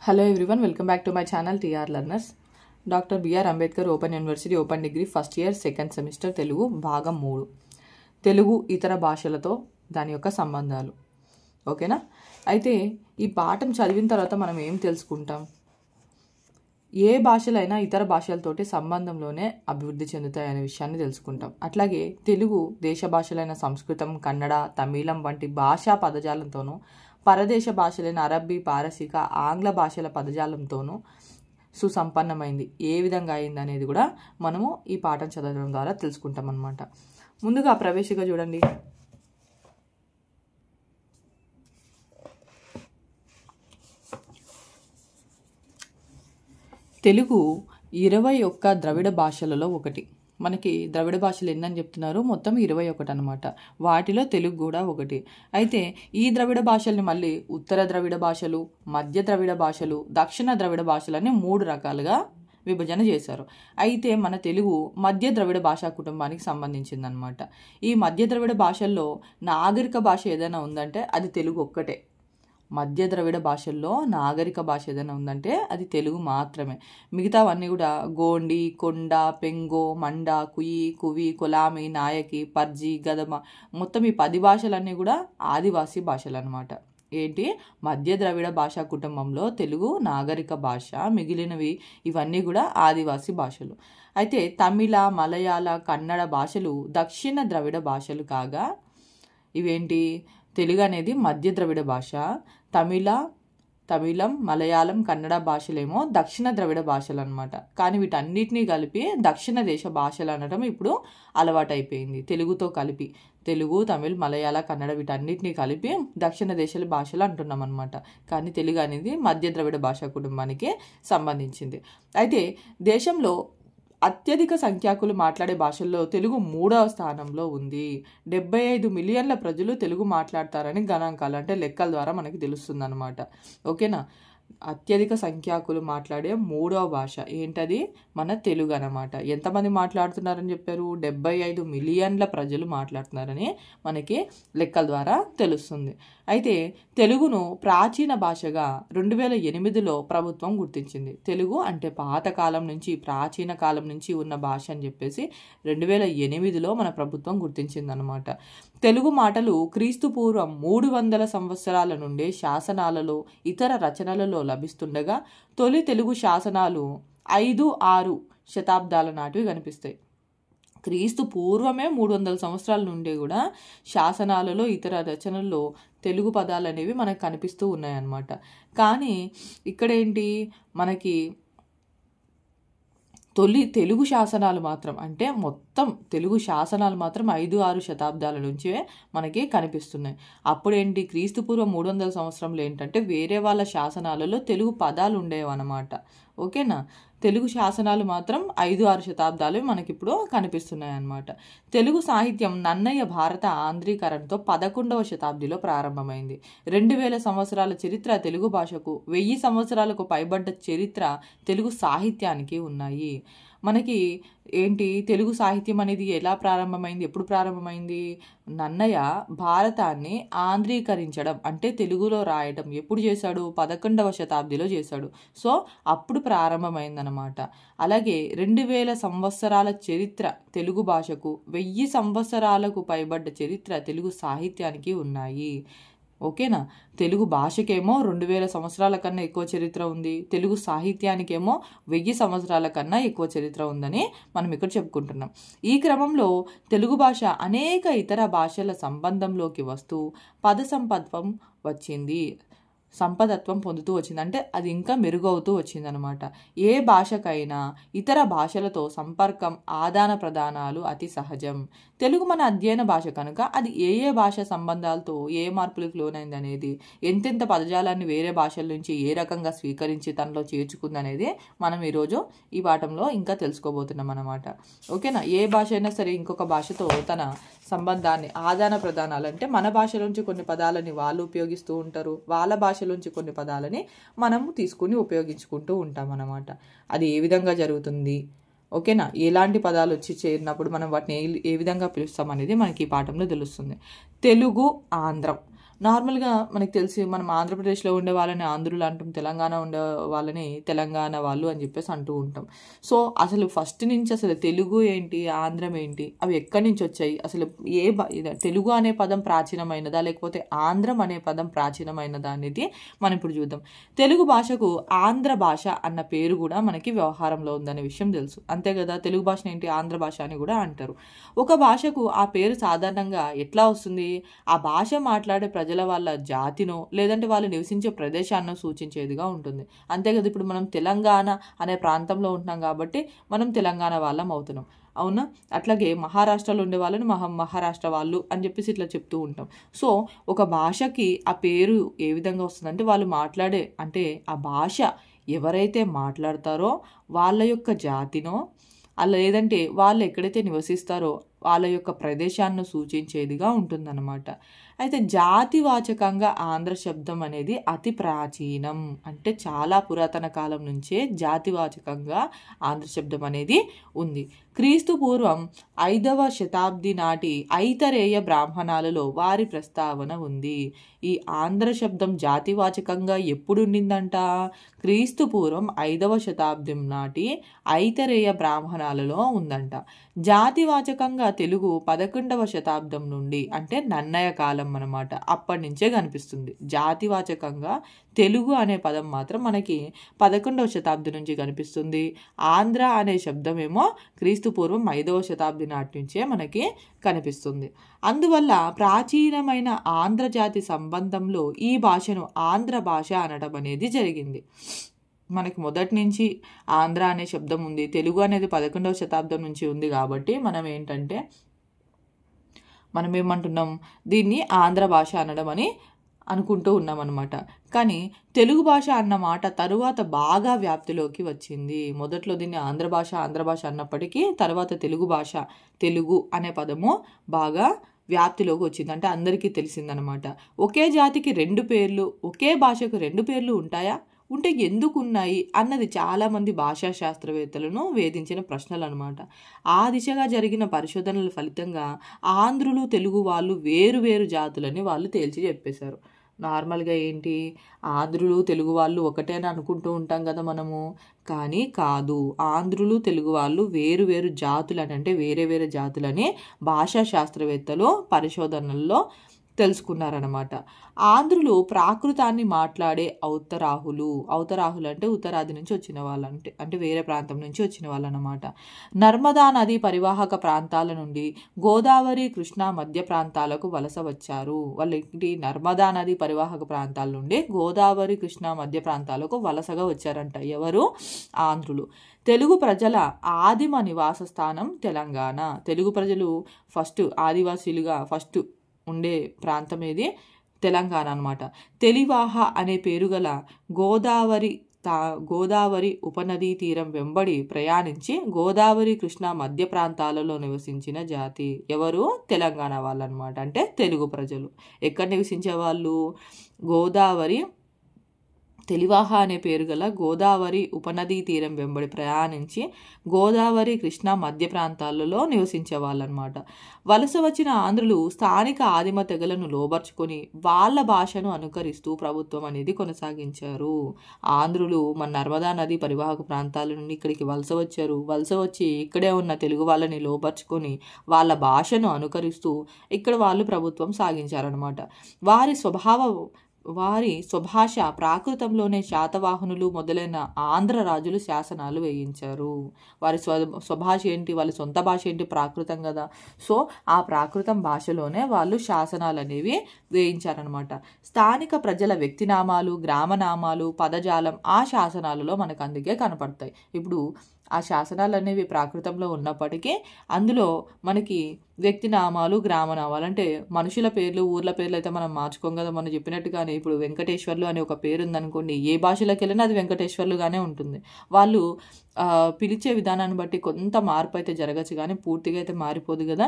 Hello everyone, welcome back to my channel TR Learners. Dr. B.R. Ambedkar Open University Open Degree First Year Second Semester Telugu భాగం 3 తెలుగు ఇతర భాషలతో దాని యొక్క సంబంధాలు. ఓకేనా? అయితే ఈ పాఠం చదివిన తర్వాత మనం ఏం తెలుసుకుంటాం? ఏ భాషలైనా ఇతర భాషలతోటి సంబంధంలోనే అభివృద్ధి చెందుతాయనే విషయాన్ని తెలుసుకుంటాం. అట్లాగే తెలుగు దేశ భాషలైన సంస్కృతం, కన్నడ, తమిళం వంటి భాషా పదజాలంతోనూ పరదేశ భాషలైన అరబ్బీ, పారసీక, ఆంగ్ల భాషల పదజాలంతోనూ సుసంపన్నమైంది. ఏ విధంగా అయింది అనేది కూడా మనము ఈ పాఠం చదవడం ద్వారా తెలుసుకుంటాం అన్నమాట. ముందుగా ప్రవేశిక చూడండి. తెలుగు 21 ద్రవిడ భాషలలో ఒకటి. మనకి ద్రవిడ భాషలు ఎన్నని చెప్తున్నారు? మొత్తం 21 అనమాట. వాటిలో తెలుగు కూడా ఒకటి. అయితే ఈ ద్రవిడ భాషల్ని మళ్ళీ ఉత్తర ద్రవిడ భాషలు, మధ్య ద్రవిడ భాషలు, దక్షిణ ద్రవిడ భాషలు అని 3 రకాలుగా విభజన చేశారు. అయితే మన తెలుగు మధ్య ద్రవిడ భాషా కుటుంబానికి సంబంధించిందనమాట. ఈ మధ్య ద్రవిడ భాషల్లో నాగరిక భాష ఏదైనా ఉందంటే అది తెలుగు ఒక్కటే. మధ్య ద్రవిడ భాషల్లో నాగరిక భాష ఏదైనా ఉందంటే అది తెలుగు మాత్రమే. మిగతావన్నీ కూడా గోండి, కొండ, పెంగో, మండ, కుయి, కువి, కొలామి, నాయకి, పర్జి, గదమ మొత్తం ఈ 10 భాషలన్నీ కూడా ఆదివాసీ భాషలు అనమాట. ఏంటి? మధ్య ద్రవిడ భాషా కుటుంబంలో తెలుగు నాగరిక భాష, మిగిలినవి ఇవన్నీ కూడా ఆదివాసీ భాషలు. అయితే తమిళ, మలయాళ, కన్నడ భాషలు దక్షిణ ద్రవిడ భాషలు కాగా ఇవేంటి? తెలుగు అనేది మధ్య ద్రవిడ భాష, తమిళం, మలయాళం, కన్నడ భాషలేమో దక్షిణ ద్రవిడ భాషలు అనమాట. కానీ వీటన్నిటినీ కలిపి దక్షిణ దేశ భాషలు అనడం ఇప్పుడు అలవాటైపోయింది. తెలుగుతో కలిపి తెలుగు, తమిళ్, మలయాళ, కన్నడ వీటన్నిటినీ కలిపి దక్షిణ దేశాల భాషలు అంటున్నాం అనమాట. కానీ తెలుగు అనేది మధ్య ద్రవిడ భాషా కుటుంబానికి సంబంధించింది. అయితే దేశంలో అత్యధిక సంఖ్యాకులు మాట్లాడే భాషల్లో తెలుగు 3వ స్థానంలో ఉంది. 75 మిలియన్ల ప్రజలు తెలుగు మాట్లాడతారని గణాంకాలు అంటే లెక్కల ద్వారా మనకి తెలుస్తుంది అనమాట. ఓకేనా? అత్యధిక సంఖ్యాకులు మాట్లాడే 3వ భాష ఏంటది? మన తెలుగు అనమాట. ఎంతమంది మాట్లాడుతున్నారని చెప్పారు? 75 మిలియన్ల ప్రజలు మాట్లాడుతున్నారని మనకి లెక్కల ద్వారా తెలుస్తుంది. అయితే తెలుగును ప్రాచీన భాషగా 2008లో ప్రభుత్వం గుర్తించింది. తెలుగు అంటే పాతకాలం నుంచి, ప్రాచీన కాలం నుంచి ఉన్న భాష అని చెప్పేసి 2008లో మన ప్రభుత్వం గుర్తించిందనమాట. తెలుగు మాటలు క్రీస్తు పూర్వం 300 సంవత్సరాల నుండే శాసనాలలో, ఇతర రచనలలో లభిస్తుండగా తొలి తెలుగు శాసనాలు 5-6 శతాబ్దాల నాటివి కనిపిస్తాయి. క్రీస్తు పూర్వమే 300 సంవత్సరాల నుండి కూడా శాసనాలలో, ఇతర రచనల్లో తెలుగు పదాలు అనేవి మనకు కనిపిస్తూ ఉన్నాయన్నమాట. కానీ ఇక్కడేంటి? మనకి తొలి తెలుగు శాసనాలు మాత్రం అంటే మొత్తం తెలుగు శాసనాలు మాత్రం 5-6 శతాబ్దాల నుంచే మనకి కనిపిస్తున్నాయి. అప్పుడేంటి? క్రీస్తు పూర్వం 300 సంవత్సరంలో ఏంటంటే వేరే వాళ్ళ శాసనాలలో తెలుగు పదాలు ఉండేవన్నమాట. ఓకేనా? తెలుగు శాసనాలు మాత్రం 5-6 శతాబ్దాలు మనకిప్పుడు కనిపిస్తున్నాయి అన్నమాట. తెలుగు సాహిత్యం నన్నయ్య భారత ఆంధ్రీకరణతో 11వ శతాబ్దిలో ప్రారంభమైంది. 2000 సంవత్సరాల చరిత్ర తెలుగు భాషకు, 1000 సంవత్సరాలకు పైబడ్డ చరిత్ర తెలుగు సాహిత్యానికి ఉన్నాయి. మనకి ఏంటి? తెలుగు సాహిత్యం అనేది ఎలా ప్రారంభమైంది? ఎప్పుడు ప్రారంభమైంది? నన్నయ్య భారతాన్ని ఆంధ్రీకరించడం అంటే తెలుగులో రాయడం ఎప్పుడు చేశాడు? 11వ శతాబ్దిలో చేశాడు. సో అప్పుడు ప్రారంభమైందనమాట. అలాగే 2000 సంవత్సరాల చరిత్ర తెలుగు భాషకు, 1000 సంవత్సరాలకు పైబడ్డ చరిత్ర తెలుగు సాహిత్యానికి ఉన్నాయి. ఓకేనా? తెలుగు భాషకేమో 2000 సంవత్సరాల కన్నా ఎక్కువ చరిత్ర ఉంది. తెలుగు సాహిత్యానికేమో 1000 సంవత్సరాల కన్నా ఎక్కువ చరిత్ర ఉందని మనం ఇక్కడ చెప్పుకుంటున్నాం. ఈ క్రమంలో తెలుగు భాష అనేక ఇతర భాషల సంబంధంలోకి వస్తూ పద సంపదత్వం పొందుతూ వచ్చింది. అంటే అది ఇంకా మెరుగవుతూ వచ్చిందనమాట. ఏ భాషకైనా ఇతర భాషలతో సంపర్కం, ఆదాన ప్రదానాలు అతి సహజం. తెలుగు మన అధ్యయన భాష కనుక అది ఏ భాష సంబంధాలతో ఏ మార్పులకు లోనైంది అనేది, ఎంతెంత పదజాలాన్ని వేరే భాషల నుంచి ఏ రకంగా స్వీకరించి తనలో చేర్చుకుంది అనేది మనం ఈరోజు ఈ పాఠంలో ఇంకా తెలుసుకోబోతున్నాం అన్నమాట. ఓకేనా? ఏ భాష అయినా సరే ఇంకొక భాషతో తన సంబంధాన్ని, ఆదాన ప్రదానాలు అంటే మన భాషలోంచి కొన్ని పదాలని వాళ్ళు ఉపయోగిస్తూ ఉంటారు, వాళ్ళ భాషలోంచి కొన్ని పదాలని మనము తీసుకుని ఉపయోగించుకుంటూ ఉంటాం అన్నమాట. అది ఏ విధంగా జరుగుతుంది? ఓకేనా? ఎలాంటి పదాలు వచ్చి చేరినప్పుడు మనం వాటిని ఏ విధంగా పిలుస్తాం అనేది మనకి ఈ పాఠంలో తెలుస్తుంది. తెలుగు, ఆంధ్రం నార్మల్గా మనకు తెలిసి మనం ఆంధ్రప్రదేశ్లో ఉండే వాళ్ళని ఆంధ్రులు అంటాం, తెలంగాణ ఉండే వాళ్ళని తెలంగాణ వాళ్ళు అని చెప్పేసి అంటూ ఉంటాం. సో అసలు ఫస్ట్ నుంచి అసలు తెలుగు ఏంటి, ఆంధ్రం ఏంటి, అవి ఎక్కడి నుంచి వచ్చాయి, అసలు తెలుగు అనే పదం ప్రాచీనమైనదా లేకపోతే ఆంధ్రం అనే పదం ప్రాచీనమైనదా అనేది మనం ఇప్పుడు చూద్దాం. తెలుగు భాషకు ఆంధ్ర భాష అన్న పేరు కూడా మనకి వ్యవహారంలో ఉందనే విషయం తెలుసు, అంతే కదా. తెలుగు భాషను ఏంటి ఆంధ్ర భాష అని కూడా అంటారు. ఒక భాషకు ఆ పేరు సాధారణంగా ఎట్లా వస్తుంది, ఆ భాష మాట్లాడే ప్రజల వాళ్ళ జాతినో లేదంటే వాళ్ళు నివసించే ప్రదేశాన్నో సూచించేదిగా ఉంటుంది, అంతే కదా. ఇప్పుడు మనం తెలంగాణ అనే ప్రాంతంలో ఉంటున్నాం కాబట్టి మనం తెలంగాణ వాళ్ళం అవుతున్నాం, అవునా. అట్లాగే మహారాష్ట్రలో ఉండే వాళ్ళని మహారాష్ట్ర వాళ్ళు అని చెప్పేసి ఇట్లా చెప్తూ ఉంటాం. సో ఒక భాషకి ఆ పేరు ఏ విధంగా వస్తుందంటే వాళ్ళు మాట్లాడే అంటే ఆ భాష ఎవరైతే మాట్లాడతారో వాళ్ళ యొక్క జాతినో అలా లేదంటే వాళ్ళు ఎక్కడైతే నివసిస్తారో వాళ్ళ యొక్క ప్రదేశాన్ని సూచించేదిగా ఉంటుందన్నమాట. అయితే జాతివాచకంగా ఆంధ్ర శబ్దం అనేది అతి ప్రాచీనం, అంటే చాలా పురాతన కాలం నుంచే జాతివాచకంగా ఆంధ్ర శబ్దం అనేది ఉంది. క్రీస్తు పూర్వం 5వ శతాబ్ది నాటి ఐతరేయ బ్రాహ్మణాలలో వారి ప్రస్తావన ఉంది. ఈ ఆంధ్ర శబ్దం జాతివాచకంగా ఎప్పుడు ఉండిందంట, క్రీస్తు పూర్వం 5వ శతాబ్దం నాటి ఐతరేయ బ్రాహ్మణాలలో ఉందంట. జాతివాచకంగా తెలుగు 11వ శతాబ్దం నుండి అంటే నన్నయ కాలం అన్నమాట, అప్పటి నుంచే కనిపిస్తుంది. జాతివాచకంగా తెలుగు అనే పదం మాత్రం మనకి 11వ శతాబ్ది నుంచి కనిపిస్తుంది. ఆంధ్ర అనే శబ్దం ఏమో క్రీస్తు పూర్వం 5వ శతాబ్ది నాటి నుంచే మనకి కనిపిస్తుంది. అందువల్ల ప్రాచీనమైన ఆంధ్రజాతి సంబంధంలో ఈ భాషను ఆంధ్ర భాష అనడం అనేది జరిగింది. మనకి మొదటి నుంచి ఆంధ్ర అనే శబ్దం ఉంది, తెలుగు అనేది 11వ శతాబ్దం నుంచి ఉంది కాబట్టి మనం ఏమంటున్నాం, దీన్ని ఆంధ్ర భాష అనడం అని అనుకుంటూ ఉన్నాం అనమాట. కానీ తెలుగు భాష అన్న మాట తరువాత బాగా వ్యాప్తిలోకి వచ్చింది. మొదట్లో దీన్ని ఆంధ్ర భాష అన్నప్పటికీ తర్వాత తెలుగు భాష, తెలుగు అనే పదము బాగా వ్యాప్తిలోకి వచ్చింది, అంటే అందరికీ తెలిసిందనమాట. ఒకే జాతికి 2 పేర్లు, ఒకే భాషకు 2 పేర్లు ఉంటాయా, ఉంటే ఎందుకు ఉన్నాయి అన్నది చాలామంది భాషా శాస్త్రవేత్తలను వేధించిన ప్రశ్నలు అనమాట. ఆ దిశగా జరిగిన పరిశోధనల ఫలితంగా ఆంధ్రులు తెలుగు వాళ్ళు వేరు జాతులని వాళ్ళు తేల్చి చెప్పేశారు. నార్మల్గా ఏంటి, ఆంధ్రులు తెలుగు వాళ్ళు ఒకటేనా అనుకుంటూ ఉంటాం కదా మనము, కానీ కాదు. ఆంధ్రులు తెలుగు వాళ్ళు వేరు జాతులని అంటే వేరే జాతులని భాషా శాస్త్రవేత్తలు పరిశోధనల్లో తెలుసుకున్నారనమాట. ఆంధ్రులు ప్రాకృతాన్ని మాట్లాడే ఔత్తరాహులు అంటే ఉత్తరాది నుంచి వచ్చిన వాళ్ళు, అంటే వేరే ప్రాంతం నుంచి వచ్చిన వాళ్ళు అనమాట. నర్మదా నది పరివాహక ప్రాంతాల నుండి గోదావరి కృష్ణా మధ్య ప్రాంతాలకు వలస వచ్చారు. వాళ్ళకి నర్మదా నది పరివాహక ప్రాంతాల నుండి గోదావరి కృష్ణా మధ్య ప్రాంతాలకు వలసగా వచ్చారంట. ఎవరు? ఆంధ్రులు. తెలుగు ప్రజల ఆదిమ నివాస స్థానం తెలంగాణ. తెలుగు ప్రజలు ఆదివాసీలుగా ఉండే ప్రాంతం ఏది? తెలంగాణ అనమాట. తెలివాహ అనే పేరు గల గోదావరి ఉపనదీ తీరం వెంబడి ప్రయాణించి గోదావరి కృష్ణా మధ్య ప్రాంతాలలో నివసించిన జాతి ఎవరు? తెలంగాణ వాళ్ళు అనమాట. అంటే తెలుగు ప్రజలు ఎక్కడ నివసించే వాళ్ళు? తెలివాహ అనే పేరు గల గోదావరి ఉపనదీ తీరం వెంబడి ప్రయాణించి గోదావరి కృష్ణా మధ్య ప్రాంతాలలో నివసించే వాళ్ళనమాట. వలస వచ్చిన ఆంధ్రులు స్థానిక ఆదిమ తెగలను లోబర్చుకొని వాళ్ళ భాషను అనుకరిస్తూ ప్రభుత్వం అనేది కొనసాగించారు. ఆంధ్రులు మన నర్మదా నది పరివాహక ప్రాంతాల నుండి ఇక్కడికి వలస వచ్చారు. వలస వచ్చి ఇక్కడే ఉన్న తెలుగు వాళ్ళని లోబర్చుకొని వాళ్ళ భాషను అనుకరిస్తూ ఇక్కడ వాళ్ళు ప్రభుత్వం సాగించారనమాట. వారి స్వభాష ప్రాకృతంలోనే శాతవాహనులు మొదలైన ఆంధ్ర రాజులు శాసనాలు వేయించారు. వారి స్వభాష ఏంటి, వాళ్ళ సొంత భాష ఏంటి? ప్రాకృతం కదా. సో ఆ ప్రాకృతం భాషలోనే వాళ్ళు శాసనాలు అనేవి వేయించారనమాట. స్థానిక ప్రజల వ్యక్తినామాలు, గ్రామనామాలు, పదజాలం ఆ శాసనాలలో మనకు అందుకే కనపడతాయి. ఇప్పుడు ఆ శాసనాలు అనేవి ప్రాకృతంలో ఉన్నప్పటికీ అందులో మనకి వ్యక్తినామాలు, గ్రామనామాలు అంటే మనుషుల పేర్లు, ఊర్ల పేర్లు అయితే మనం మార్చుకోం కదా. మనం చెప్పినట్టుగానే ఇప్పుడు వెంకటేశ్వర్లు అనే ఒక పేరు ఉందనుకోండి, ఏ భాషలోకి వెళ్ళినా అది వెంకటేశ్వర్లుగానే ఉంటుంది. వాళ్ళు పిలిచే విధానాన్ని బట్టి కొంత మార్పు అయితే జరగచ్చు, కానీ పూర్తిగా అయితే మారిపోదు కదా.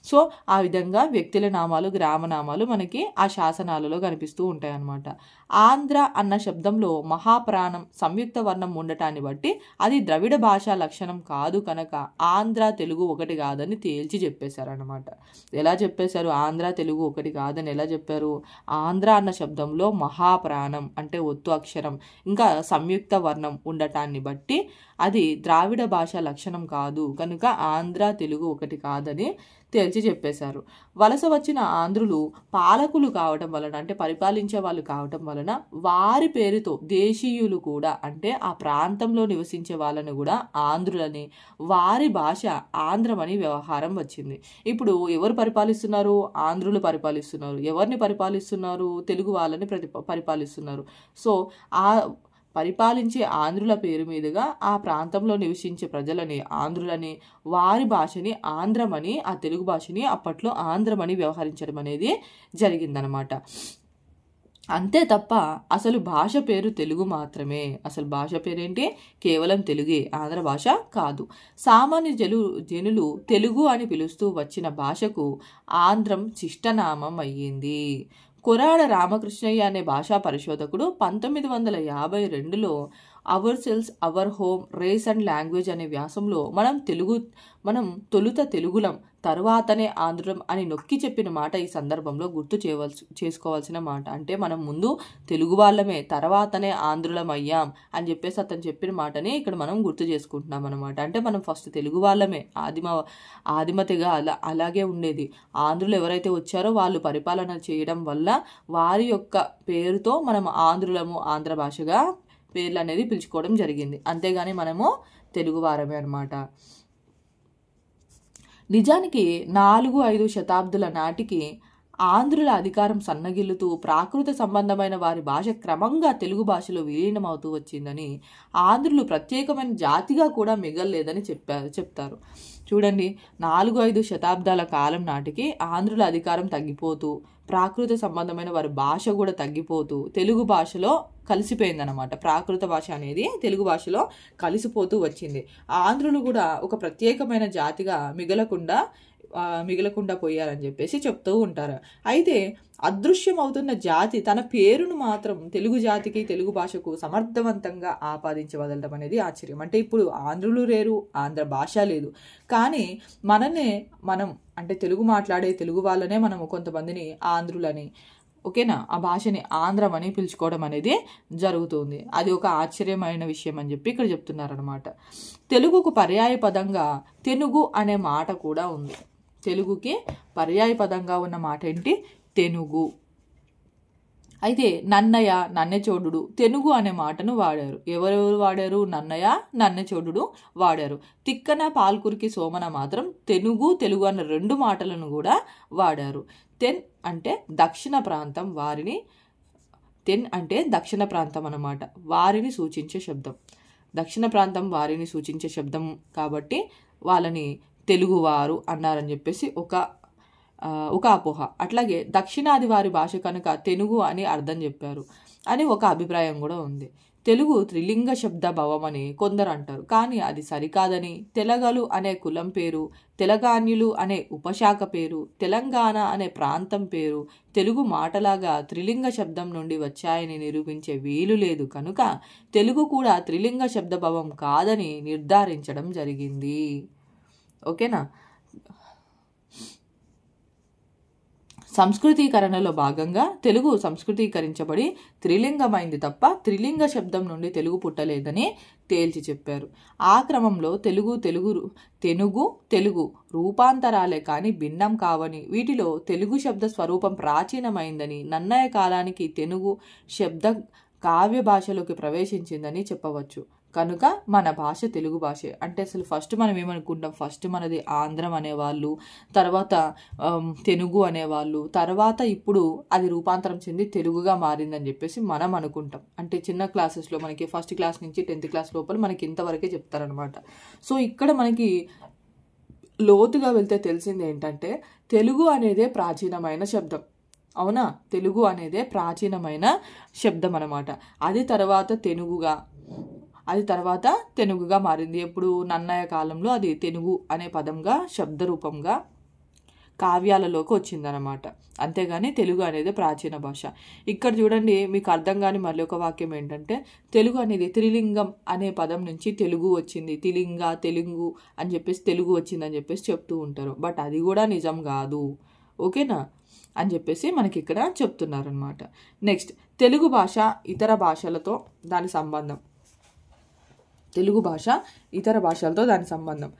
సో ఆ విధంగా వ్యక్తుల నామాలు, గ్రామనామాలు మనకి ఆ శాసనాలలో కనిపిస్తూ ఉంటాయి అన్నమాట. ఆంధ్ర అన్న శబ్దంలో మహాప్రాణం సంయుక్త వర్ణం ఉండటాన్ని బట్టి అది ద్రవిడ భాష లక్షణం కాదు కనుక ఆంధ్ర తెలుగు ఒకటి కాదని తేల్చి చెప్పేశారనమాట. ఎలా చెప్పేశారు? ఆంధ్ర తెలుగు ఒకటి కాదని ఎలా చెప్పారు? ఆంధ్ర అన్న శబ్దంలో మహాప్రాణం అంటే ఒత్తు అక్షరం ఇంకా సంయుక్త వర్ణం ఉండటాన్ని బట్టి అది ద్రావిడ భాష లక్షణం కాదు కనుక ఆంధ్ర తెలుగు ఒకటి కాదని తేల్చి చెప్పేశారు. వలస వచ్చిన ఆంధ్రులు పాలకులు కావటం వలన అంటే పరిపాలించే వాళ్ళు కావటం వలన వారి పేరుతో దేశీయులు కూడా అంటే ఆ ప్రాంతంలో నివసించే వాళ్ళని కూడా ఆంధ్రులని, వారి భాష ఆంధ్రమని వ్యవహారం వచ్చింది. ఇప్పుడు ఎవరు పరిపాలిస్తున్నారు? ఆంధ్రులు పరిపాలిస్తున్నారు. ఎవరిని పరిపాలిస్తున్నారు? తెలుగు వాళ్ళని పరిపాలిస్తున్నారు. సో ఆ పరిపాలించే ఆంధ్రుల పేరు మీదుగా ఆ ప్రాంతంలో నివసించే ప్రజలని ఆంధ్రులని, వారి భాషని ఆంధ్రమని, ఆ తెలుగు భాషని అప్పట్లో ఆంధ్రమని వ్యవహరించడం అనేది జరిగిందనమాట. అంతే తప్ప అసలు భాష పేరు తెలుగు మాత్రమే. అసలు భాష పేరేంటి? కేవలం తెలుగే, ఆంధ్ర భాష కాదు. సామాన్య జనులు తెలుగు అని పిలుస్తూ వచ్చిన భాషకు ఆంధ్రం శిష్టనామం అయ్యింది. కొరాడ రామకృష్ణయ్య అనే భాషా పరిశోధకుడు 1952లో our cells our home race and language అనే వ్యాసంలో మనం తొలుత తెలుగులం తర్వాతనే ఆంధ్రం అని నొక్కి చెప్పిన మాట ఈ సందర్భంలో గుర్తు చేసుకోవాల్సిన మాట. అంటే మనం ముందు తెలుగు వాళ్ళమే తర్వాతనే ఆంధ్రులం అయ్యాం అని చెప్పేసి అతను చెప్పిన మాటని ఇక్కడ మనం గుర్తు చేసుకుంటున్నాం అనమాట. అంటే మనం ఫస్ట్ తెలుగు వాళ్ళమే, ఆదిమతిగా అలాగే ఉండేది. ఆంధ్రులు ఎవరైతే వచ్చారో వాళ్ళు పరిపాలన చేయడం వల్ల వారి యొక్క పేరుతో మనం ఆంధ్రులము, ఆంధ్ర భాషగా పేర్లు అనేది పిలుచుకోవడం జరిగింది. అంతేగాని మనము తెలుగువారమే అనమాట. నిజానికి 4-5 శతాబ్దుల నాటికి ఆంధ్రుల అధికారం సన్నగిల్లుతూ ప్రాకృత సంబంధమైన వారి భాష క్రమంగా తెలుగు భాషలో విలీనమవుతూ వచ్చిందని, ఆంధ్రులు ప్రత్యేకమైన జాతిగా కూడా మిగల్లేదని చెప్తారు. చూడండి, 4-5 శతాబ్దాల కాలం నాటికి ఆంధ్రుల అధికారం తగ్గిపోతూ ప్రాకృత సంబంధమైన వారి భాష కూడా తగ్గిపోతూ తెలుగు భాషలో కలిసిపోయిందనమాట. ప్రాకృత భాష అనేది తెలుగు భాషలో కలిసిపోతూ వచ్చింది. ఆంధ్రులు కూడా ఒక ప్రత్యేకమైన జాతిగా మిగలకుండా పోయారని చెప్పేసి చెప్తూ ఉంటారు. అయితే అదృశ్యం అవుతున్న జాతి తన పేరును మాత్రం తెలుగు జాతికి, తెలుగు భాషకు సమర్థవంతంగా ఆపాదించవదలడం అనేది ఆశ్చర్యం. అంటే ఇప్పుడు ఆంధ్రులు లేరు, ఆంధ్ర భాష లేదు, కానీ మనం అంటే తెలుగు మాట్లాడే తెలుగు వాళ్ళనే మనము కొంతమందిని ఆంధ్రులని, ఓకేనా, ఆ భాషని ఆంధ్రం అని పిలుచుకోవడం అనేది జరుగుతుంది. అది ఒక ఆశ్చర్యమైన విషయం అని చెప్పి ఇక్కడ చెప్తున్నారనమాట. తెలుగుకు పర్యాయ పదంగా తెనుగు అనే మాట కూడా ఉంది. తెలుగుకి పర్యాయ పదంగా ఉన్న మాట ఏంటి? తెనుగు. అయితే నన్నయ్య, నన్నెచోడుడు తెనుగు అనే మాటను వాడారు. ఎవరెవరు వాడారు? నన్నయ్య, నన్నెచోడుడు వాడారు. తిక్కన, పాల్కురికి, సోమన మాత్రం తెలుగు అన్న 2 మాటలను కూడా వాడారు. తెన్ అంటే దక్షిణ ప్రాంతం వారిని, తెన్ అంటే దక్షిణ ప్రాంతం అన్నమాట, వారిని సూచించే శబ్దం. దక్షిణ ప్రాంతం వారిని సూచించే శబ్దం కాబట్టి వాళ్ళని తెలుగువారు అన్నారని చెప్పేసి ఒక అపోహ. అట్లాగే దక్షిణాది వారి భాష కనుక తెలుగు అని అర్థం చెప్పారు అని ఒక అభిప్రాయం కూడా ఉంది. తెలుగు త్రిలింగ శబ్ద భవం అని కొందరు అంటారు, కానీ అది సరికాదని, తెలగలు అనే కులం పేరు, తెలగాన్యులు అనే ఉపశాఖ పేరు, తెలంగాణ అనే ప్రాంతం పేరు తెలుగు మాటలాగా త్రిలింగ శబ్దం నుండి వచ్చాయని నిరూపించే వీలు లేదు కనుక తెలుగు కూడా త్రిలింగ శబ్ద భవం కాదని నిర్ధారించడం జరిగింది. ఓకేనా. సంస్కృతీకరణలో భాగంగా తెలుగు సంస్కృతీకరించబడి త్రిలింగమైంది తప్ప త్రిలింగ శబ్దం నుండి తెలుగు పుట్టలేదని తేల్చి చెప్పారు. ఆ క్రమంలో తెలుగు రూపాంతరాలే కానీ భిన్నం కావని, వీటిలో తెలుగు శబ్ద స్వరూపం ప్రాచీనమైందని, నన్నయ కాలానికి తెలుగు శబ్ద కావ్య భాషలోకి ప్రవేశించిందని చెప్పవచ్చు. కనుక మన భాష తెలుగు భాషే. అంటే అసలు ఫస్ట్ మనం ఏమనుకుంటాం? ఫస్ట్ మనది ఆంధ్రం అనేవాళ్ళు, తర్వాత తెలుగు అనేవాళ్ళు, తర్వాత ఇప్పుడు అది రూపాంతరం చెంది తెలుగుగా మారిందని చెప్పేసి మనం అనుకుంటాం. అంటే చిన్న క్లాసెస్లో మనకి 1st క్లాస్ నుంచి 10th క్లాస్ లోపల మనకి ఇంతవరకే చెప్తారనమాట. సో ఇక్కడ మనకి లోతుగా వెళ్తే తెలిసింది ఏంటంటే తెలుగు అనేదే ప్రాచీనమైన శబ్దం. అవునా, తెలుగు అనేదే ప్రాచీనమైన శబ్దం అన్నమాట. అది తర్వాత తెనుగుగా మారింది. ఎప్పుడు? నన్నయ కాలంలో అది తెనుగు అనే పదంగా శబ్ద రూపంగా కావ్యాలలోకి వచ్చిందనమాట. అంతేగాని తెలుగు అనేది ప్రాచీన భాష. ఇక్కడ చూడండి, మీకు అర్థం కాని మళ్ళీ ఒక వాక్యం ఏంటంటే, తెలుగు అనేది త్రిలింగం అనే పదం నుంచి తెలుగు వచ్చింది, తెలుగు అని చెప్పేసి తెలుగు వచ్చిందని చెప్పేసి చెప్తూ ఉంటారు. బట్ అది కూడా నిజం కాదు, ఓకేనా అని చెప్పేసి మనకి ఇక్కడ చెప్తున్నారనమాట. నెక్స్ట్, తెలుగు భాష ఇతర భాషలతో దాని సంబంధం. తెలుగు భాష ఇతర భాషలతో దాని సంబంధం.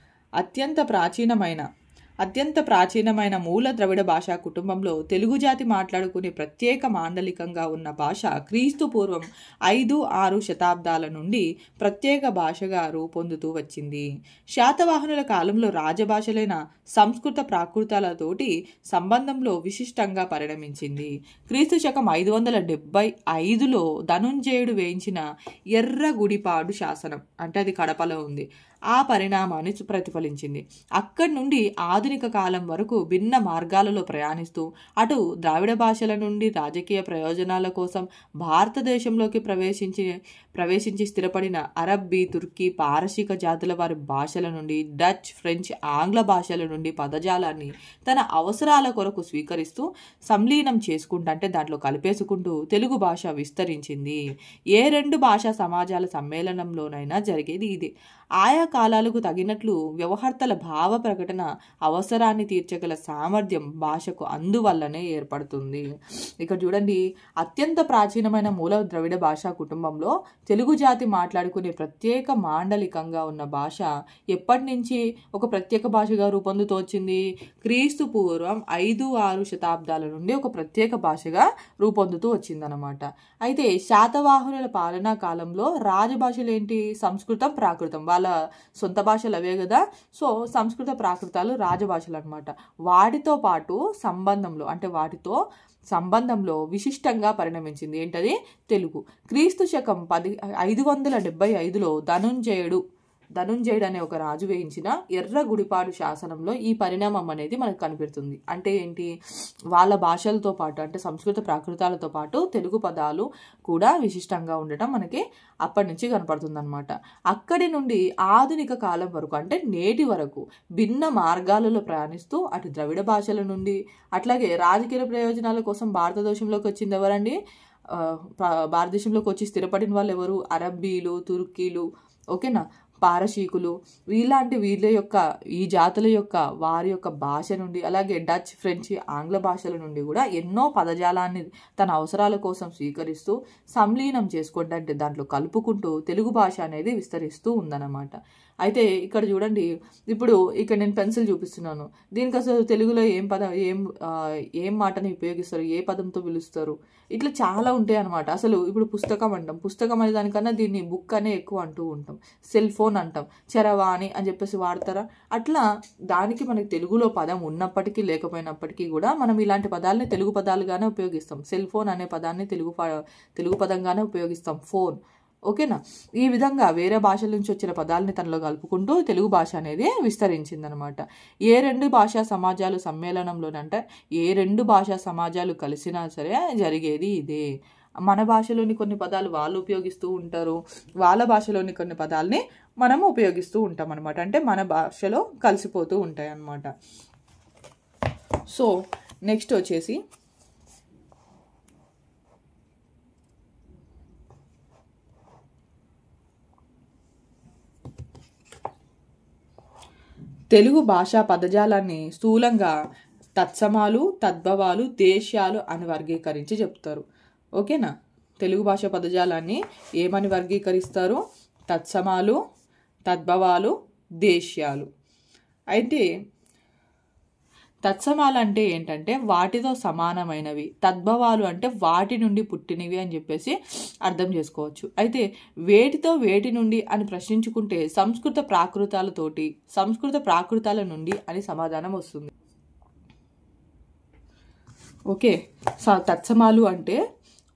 అత్యంత ప్రాచీనమైన మూల ద్రవిడ భాషా కుటుంబంలో తెలుగు జాతి మాట్లాడుకునే ప్రత్యేక మాండలికంగా ఉన్న భాష క్రీస్తు పూర్వం 5-6 శతాబ్దాల నుండి ప్రత్యేక భాషగా రూపొందుతూ వచ్చింది. శాతవాహనుల కాలంలో రాజభాషలైన సంస్కృత ప్రాకృతాలతోటి సంబంధంలో విశిష్టంగా పరిణమించింది. క్రీస్తు శకం 575లో ధనుంజయుడు వేయించిన ఎర్రగుడిపాడు శాసనం, అంటే అది కడపలో ఉంది, ఆ పరిణామాన్ని ప్రతిఫలించింది. అక్కడి నుండి ఆధునిక కాలం వరకు భిన్న మార్గాలలో ప్రయాణిస్తూ అటు ద్రావిడ భాషల నుండి రాజకీయ ప్రయోజనాల కోసం భారతదేశంలోకి ప్రవేశించి స్థిరపడిన అరబ్బీ, తుర్కీ, పారసీక జాతుల వారి భాషల నుండి డచ్, ఫ్రెంచ్, ఆంగ్ల భాషల నుండి పదజాలాన్ని తన అవసరాల కొరకు స్వీకరిస్తూ సంలీనం చేసుకుంటూ, అంటే దాంట్లో కలిపేసుకుంటూ తెలుగు భాష విస్తరించింది. ఏ రెండు భాషా సమాజాల సమ్మేళనంలోనైనా జరిగేది ఇదే. ఆయా కాలాలకు తగినట్లు వ్యవహర్తల భావ ప్రకటన అవసరాన్ని తీర్చగల సామర్థ్యం భాషకు అందువల్లనే ఏర్పడుతుంది. ఇక్కడ చూడండి, అత్యంత ప్రాచీనమైన మూల ద్రవిడ భాషా కుటుంబంలో తెలుగు జాతి మాట్లాడుకునే ప్రత్యేక మాండలికంగా ఉన్న భాష ఎప్పటి నుంచి ఒక ప్రత్యేక భాషగా రూపొందుతూ వచ్చింది? క్రీస్తు పూర్వం 5-6 శతాబ్దాల నుండి ఒక ప్రత్యేక భాషగా రూపొందుతూ వచ్చిందనమాట. అయితే శాతవాహనుల పాలనా కాలంలో రాజభాషలు ఏంటి? సంస్కృతం, ప్రాకృతం. వాళ్ళ సొంత భాషలు అవే కదా. సో సంస్కృత ప్రాకృతాలు రాజభాషలు అనమాట. వాటితో పాటు సంబంధంలో విశిష్టంగా పరిణమించింది ఏంటది? తెలుగు. క్రీస్తు శకం 575లో ధనుంజయుడు అనే ఒక రాజు వేయించిన ఎర్రగుడిపాడు శాసనంలో ఈ పరిణామం అనేది మనకు కనిపెడుతుంది. అంటే ఏంటి? వాళ్ళ భాషలతో పాటు, అంటే సంస్కృత ప్రాకృతాలతో పాటు తెలుగు పదాలు కూడా విశిష్టంగా ఉండటం మనకి అప్పటి నుంచి కనపడుతుంది అనమాట. అక్కడి నుండి ఆధునిక కాలం వరకు, అంటే నేటి వరకు భిన్న మార్గాలలో ప్రయాణిస్తూ అటు ద్రవిడ భాషల నుండి, అట్లాగే రాజకీయ ప్రయోజనాల కోసం భారతదేశంలోకి వచ్చింది ఎవరండి? భారతదేశంలోకి వచ్చి స్థిరపడిన వాళ్ళు ఎవరు? అరబ్బీలు, తుర్కీలు, ఓకేనా, పారసీకులు. ఈ జాతుల యొక్క వారి యొక్క భాష నుండి, అలాగే డచ్, ఫ్రెంచ్, ఆంగ్ల భాషల నుండి కూడా ఎన్నో పదజాలాన్ని తన అవసరాల కోసం స్వీకరిస్తూ సంలీనం చేసుకుంటూ, అంటే దాంట్లో కలుపుకుంటూ తెలుగు భాష అనేది విస్తరిస్తూ ఉందన్నమాట. అయితే ఇక్కడ చూడండి, ఇప్పుడు ఇక్కడ నేను పెన్సిల్ చూపిస్తున్నాను. దీనికి అసలు తెలుగులో ఏం మాటని ఉపయోగిస్తారు, ఏ పదంతో పిలుస్తారు, ఇట్లా చాలా ఉంటాయి అనమాట. అసలు ఇప్పుడు పుస్తకం అంటాం, పుస్తకం అనే దానికన్నా దీన్ని బుక్ అనే ఎక్కువ అంటూ ఉంటాం. సెల్ ఫోన్ అంటాం, చరవాణి అని చెప్పేసి వాడతారా? అట్లా దానికి మనకి తెలుగులో పదం ఉన్నప్పటికీ లేకపోయినప్పటికీ కూడా మనం ఇలాంటి పదాలని తెలుగు పదాలుగానే ఉపయోగిస్తాం. సెల్ ఫోన్ అనే పదాన్ని తెలుగు పదంగానే ఉపయోగిస్తాం, ఫోన్, ఓకేనా. ఈ విధంగా వేరే భాషల నుంచి వచ్చిన పదాలని తనలో కలుపుకుంటూ తెలుగు భాష అనేది విస్తరించిందనమాట. ఏ రెండు భాషా సమాజాలు సమ్మేళనంలోనంటే ఏ రెండు భాషా సమాజాలు కలిసినా సరే జరిగేది ఇదే. మన భాషలోని కొన్ని పదాలు వాళ్ళు ఉపయోగిస్తూ ఉంటారు, వాళ్ళ భాషలోని కొన్ని పదాలని మనము ఉపయోగిస్తూ ఉంటాం అనమాట. అంటే మన భాషలో కలిసిపోతూ ఉంటాయి అన్నమాట. సో నెక్స్ట్ వచ్చేసి తెలుగు భాషా పదజాలాన్ని స్థూలంగా తత్సమాలు, తద్భవాలు, దేశ్యాలు అని వర్గీకరించి చెప్తారు, ఓకేనా. తెలుగు భాష పదజాలాన్ని ఏమని వర్గీకరిస్తారు? తత్సమాలు, తద్భవాలు, దేశ్యాలు. అయితే తత్సమాలు అంటే ఏంటంటే వాటితో సమానమైనవి, తద్భవాలు అంటే వాటి నుండి పుట్టినవి అని చెప్పేసి అర్థం చేసుకోవచ్చు. అయితే వేటి నుండి అని ప్రశ్నించుకుంటే సంస్కృత ప్రాకృతాల నుండి అని సమాధానం వస్తుంది. ఓకే, తత్సమాలు అంటే